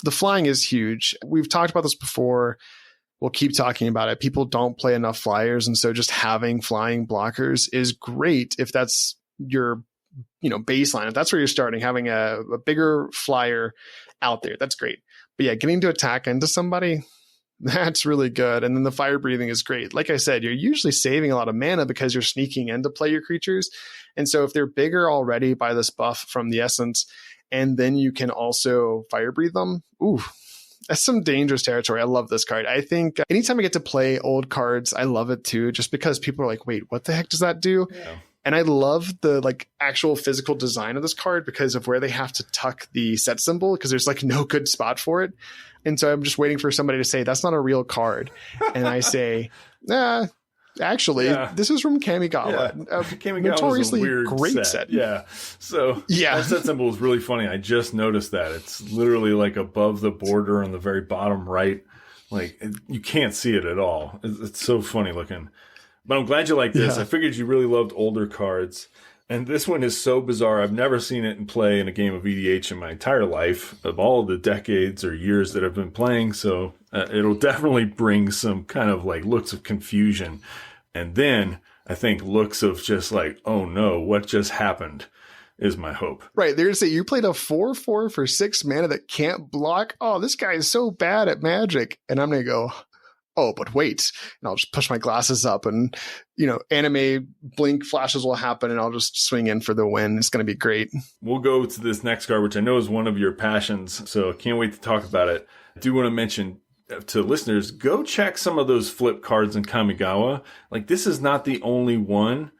flying is huge. We've talked about this before. We'll keep talking about it. People don't play enough flyers. And so just having flying blockers is great if that's your baseline. If that's where you're starting, having a bigger flyer out there, that's great. But yeah, getting to attack into somebody, that's really good. And then the fire breathing is great. Like I said, you're usually saving a lot of mana because you're sneaking in to play your creatures. And so if they're bigger already by this buff from the essence, and then you can also fire breathe them, that's some dangerous territory. I love this card. I think anytime I get to play old cards, I love it too, just because people are like, wait, what the heck does that do? Yeah. And I love the actual physical design of this card because of where they have to tuck the set symbol, because there's no good spot for it. And so I'm just waiting for somebody to say, that's not a real card. And I say, actually, this is from Kamigawa. Yeah. Kamigawa notoriously is a weird great set. Yeah. So that set symbol is really funny. I just noticed that. It's literally above the border on the very bottom right. You can't see it at all. It's so funny looking. But I'm glad you like this. Yeah. I figured you really loved older cards. And this one is so bizarre. I've never seen it in play in a game of EDH in my entire life, of all the decades or years that I've been playing. So it'll definitely bring some kind of looks of confusion. And then I think looks of just oh no, what just happened is my hope. Right. They're going to say you played a 4/4 for 6 mana that can't block. Oh, this guy is so bad at Magic. And I'm going to go, oh, but wait. And I'll just push my glasses up and, anime blink flashes will happen and I'll just swing in for the win. It's going to be great. We'll go to this next card, which I know is one of your passions. So can't wait to talk about it. I do want to mention to listeners, go check some of those flip cards in Kamigawa. Like, this is not the only one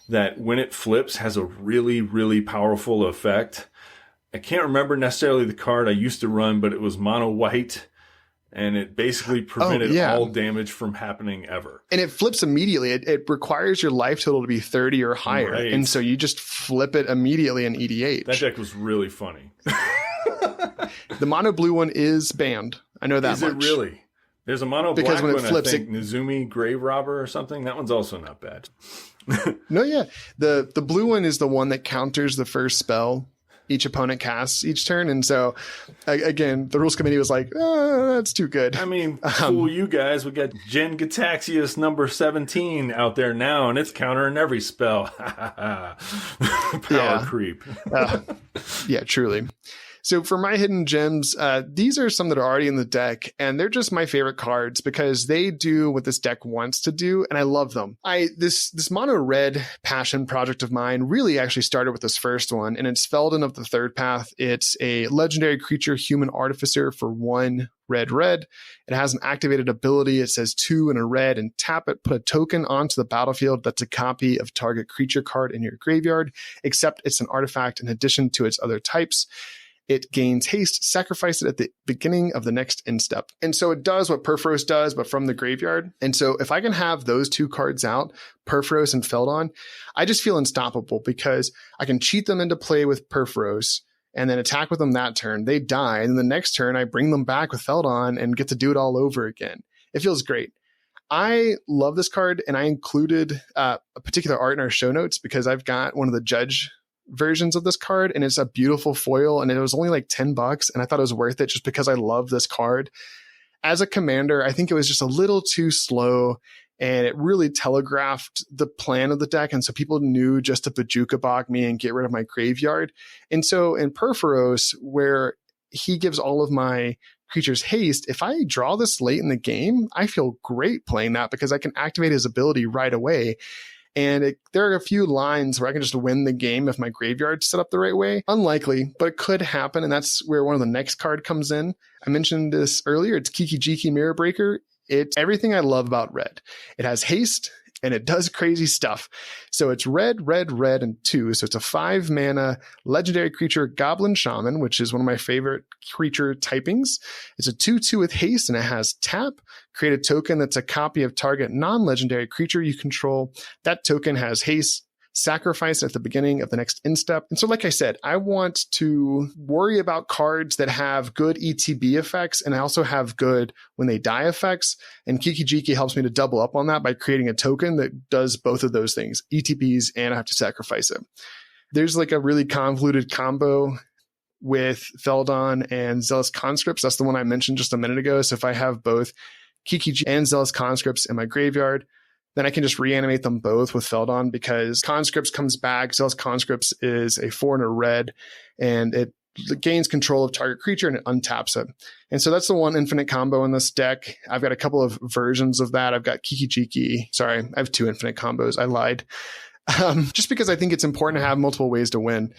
that when it flips has a really, really powerful effect. I can't remember necessarily the card I used to run, but it was mono white. And it basically prevented all damage from happening ever. And it flips immediately. It requires your life total to be 30 or higher. Right. And so you just flip it immediately in EDH. That deck was really funny. The mono blue one is banned. I know that much. Is it really? There's a mono black one, flips, I think, Nizumi Grave Robber or something. That one's also not bad. No, yeah. The blue one is the one that counters the first spell each opponent casts each turn. And so, again, the rules committee was like, that's too good. I mean, fool you guys. We got Jin Gataxius number 17 out there now, and it's countering every spell. Power creep. Yeah, truly. So for my hidden gems, these are some that are already in the deck, and they're just my favorite cards because they do what this deck wants to do, and I love them. This mono red passion project of mine really actually started with this first one, and it's Feldon of the Third Path. It's a legendary creature, human artificer for 1 red. It has an activated ability. It says 2 and a red, and tap it, put a token onto the battlefield that's a copy of target creature card in your graveyard, except it's an artifact in addition to its other types. It gains haste, sacrifice it at the beginning of the next end step. And so it does what Purphoros does, but from the graveyard. And so if I can have those 2 cards out, Purphoros and Feldon, I just feel unstoppable because I can cheat them into play with Purphoros and then attack with them that turn. They die. And the next turn, I bring them back with Feldon and get to do it all over again. It feels great. I love this card, and I included a particular art in our show notes because I've got one of the Judge versions of this card, and it's a beautiful foil, and it was only like $10, and I thought it was worth it just because I love this card. As a commander, I think it was just a little too slow, and it really telegraphed the plan of the deck, and so people knew just to Bajuka Bog me and get rid of my graveyard. And so in Purphoros, where he gives all of my creatures haste, if I draw this late in the game, I feel great playing that because I can activate his ability right away. And there are a few lines where I can just win the game if my graveyard's set up the right way. Unlikely, but it could happen, and that's where one of the next card comes in. I mentioned this earlier. It's Kiki-Jiki Mirror Breaker. It's everything I love about red. It has haste, and it does crazy stuff. So it's red, and 2. So it's a 5 mana legendary creature, Goblin Shaman, which is one of my favorite creature typings. It's a 2/2 with haste, and it has tap. Create a token that's a copy of target non-legendary creature you control. That token has haste. Sacrifice at the beginning of the next end step. And so, like I said, I want to worry about cards that have good ETB effects, and I also have good when they die effects. And Kiki-Jiki helps me to double up on that by creating a token that does both of those things, ETBs, and I have to sacrifice it. There's like a really convoluted combo with Feldon and Zealous Conscripts. That's the one I mentioned just a minute ago. So if I have both Kiki-Jiki and Zealous Conscripts in my graveyard, then I can just reanimate them both with Feldon because Conscripts comes back. Zealous Conscripts is a 4 and a red, and it gains control of target creature and it untaps it. And so that's the one infinite combo in this deck. I've got a couple of versions of that. I've got Kiki-Jiki. Sorry, I have 2 infinite combos. I lied. Just because I think it's important to have multiple ways to win.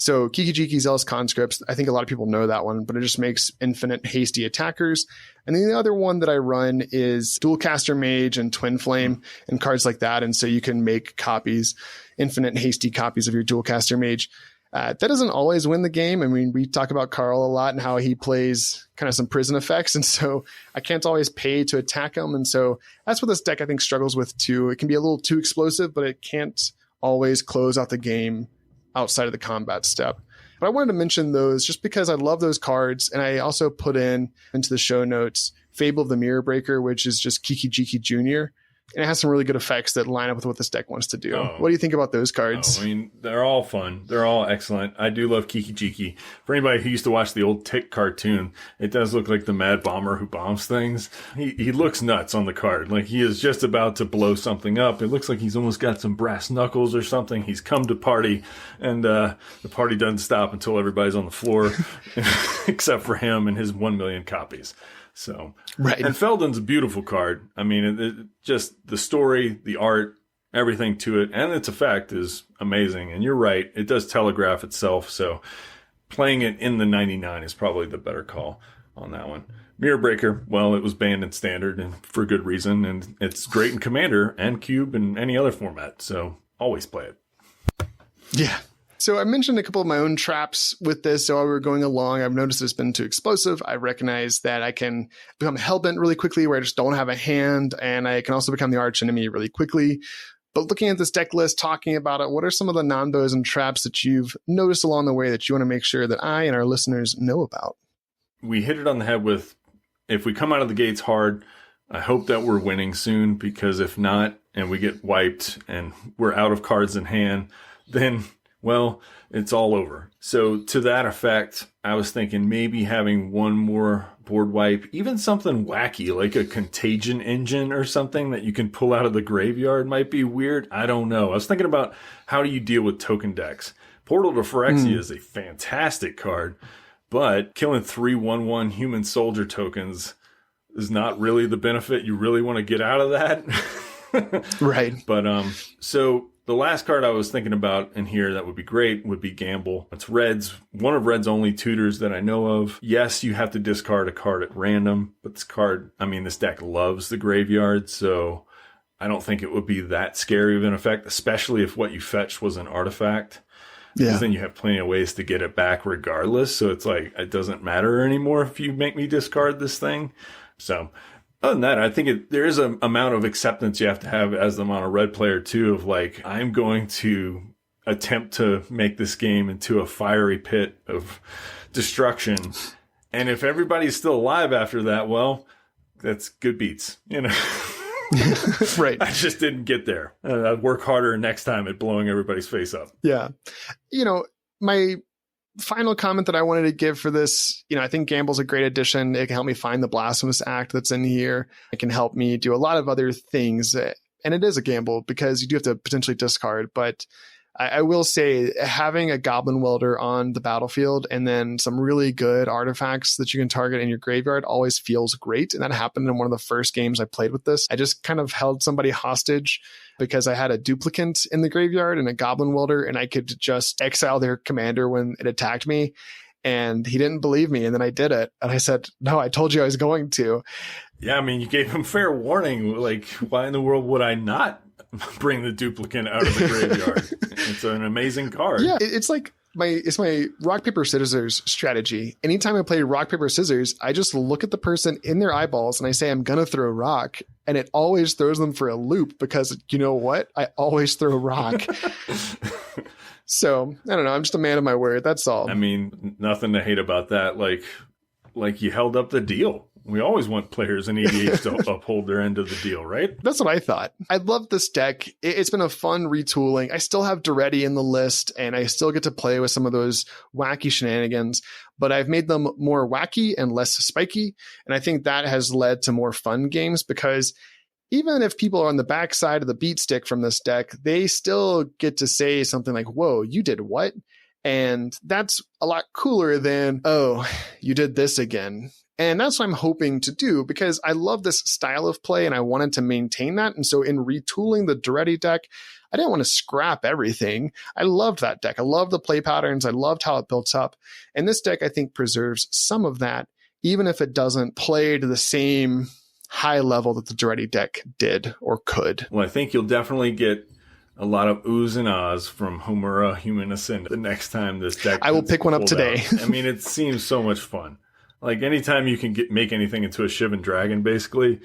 So Kiki-Jiki, Zealous Conscripts, I think a lot of people know that one, but it just makes infinite hasty attackers. And then the other one that I run is Dualcaster Mage and Twin Flame and cards like that. And so you can make copies, infinite hasty copies of your Dualcaster Mage. That doesn't always win the game. I mean, we talk about Carl a lot and how he plays kind of some prison effects. And so I can't always pay to attack him. And so that's what this deck, I think, struggles with too. It can be a little too explosive, but it can't always close out the game outside of the combat step. But I wanted to mention those just because I love those cards. And I also put into the show notes Fable of the Mirror Breaker, which is just Kiki-Jiki Jr. And it has some really good effects that line up with what this deck wants to do. What do you think about those cards? I mean, they're all fun. They're all excellent. I do love Kiki-Jiki. For anybody who used to watch the old Tick cartoon, it does look like the Mad Bomber who bombs things. He looks nuts on the card. Like he is just about to blow something up. It looks like he's almost got some brass knuckles or something. He's come to party, and the party doesn't stop until everybody's on the floor, except for him and his 1 million copies. So, right. And Feldon's a beautiful card. I mean, just the story, the art, everything to it, and its effect is amazing. And you're right, it does telegraph itself. So playing it in the 99 is probably the better call on that one. Mirror Breaker, well, it was banned in Standard and for good reason. And it's great in Commander and Cube and any other format. So always play it. Yeah. So I mentioned a couple of my own traps with this. So while we were going along, I've noticed it's been too explosive. I recognize that I can become hellbent really quickly where I just don't have a hand. And I can also become the arch enemy really quickly. But looking at this deck list, talking about it, what are some of the non-bows and traps that you've noticed along the way that you want to make sure that I and our listeners know about? We hit it on the head with, if we come out of the gates hard, I hope that we're winning soon, because if not, and we get wiped and we're out of cards in hand, then, well, it's all over. So to that effect, I was thinking maybe having one more board wipe, even something wacky like a contagion engine or something that you can pull out of the graveyard might be weird. I don't know. I was thinking about how do you deal with token decks. Portal to Phyrexia is a fantastic card, but killing 3/1/1 human soldier tokens is not really the benefit you really want to get out of that. Right. But so the last card I was thinking about in here that would be great would be Gamble. It's Red's, one of Red's only tutors that I know of. Yes, you have to discard a card at random, but this deck loves the graveyard, so I don't think it would be that scary of an effect, especially if what you fetched was an artifact. Yeah. Because then you have plenty of ways to get it back regardless, so it's like, it doesn't matter anymore if you make me discard this thing. So other than that, I think there is an amount of acceptance you have to have as the mono red player too, of like, I'm going to attempt to make this game into a fiery pit of destruction. And if everybody's still alive after that, well, that's good beats, you know? Right. I just didn't get there. I'd work harder next time at blowing everybody's face up. Yeah. You know, my final comment that I wanted to give for this, I think Gamble's a great addition. It can help me find the Blasphemous Act that's in here. It can help me do a lot of other things. And it is a gamble because you do have to potentially discard. But I will say having a Goblin Welder on the battlefield and then some really good artifacts that you can target in your graveyard always feels great. And that happened in one of the first games I played with this. I just kind of held somebody hostage because I had a duplicant in the graveyard and a Goblin Welder, and I could just exile their commander when it attacked me. And he didn't believe me. And then I did it. And I said, no, I told you I was going to. Yeah, I mean, you gave him fair warning. Like, why in the world would I not bring the duplicant out of the graveyard? It's an amazing card. Yeah, it's like my rock, paper, scissors strategy. Anytime I play rock, paper, scissors, I just look at the person in their eyeballs and I say, I'm going to throw rock. And it always throws them for a loop because you know what? I always throw rock. So I don't know. I'm just a man of my word. That's all. I mean, nothing to hate about that. Like you held up the deal. We always want players in EDH to uphold their end of the deal, right? That's what I thought. I love this deck. It's been a fun retooling. I still have Daretti in the list, and I still get to play with some of those wacky shenanigans, but I've made them more wacky and less spiky. And I think that has led to more fun games because even if people are on the backside of the beat stick from this deck, they still get to say something like, whoa, you did what? And that's a lot cooler than, oh, you did this again. And that's what I'm hoping to do because I love this style of play and I wanted to maintain that. And so in retooling the Daretti deck, I didn't want to scrap everything. I loved that deck. I loved the play patterns. I loved how it built up. And this deck, I think, preserves some of that, even if it doesn't play to the same high level that the Daretti deck did or could. Well, I think you'll definitely get a lot of oohs and ahs from Homura Human Ascendant the next time this deck. I will pick one up today. I mean, it seems so much fun. Like anytime you can make anything into a Shivan Dragon, basically,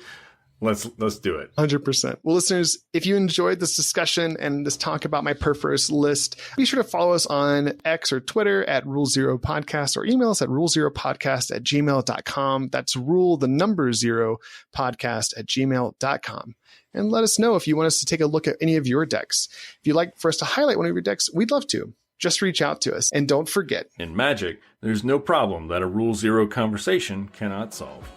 let's do it. 100%. Well, listeners, if you enjoyed this discussion and this talk about my Purphoros list, be sure to follow us on X or Twitter at Rule Zero Podcast or email us at rulezeropodcast@gmail.com. That's rule_podcast@gmail.com. And let us know if you want us to take a look at any of your decks. If you'd like for us to highlight one of your decks, we'd love to. Just reach out to us. And don't forget, in Magic, there's no problem that a Rule Zero conversation cannot solve.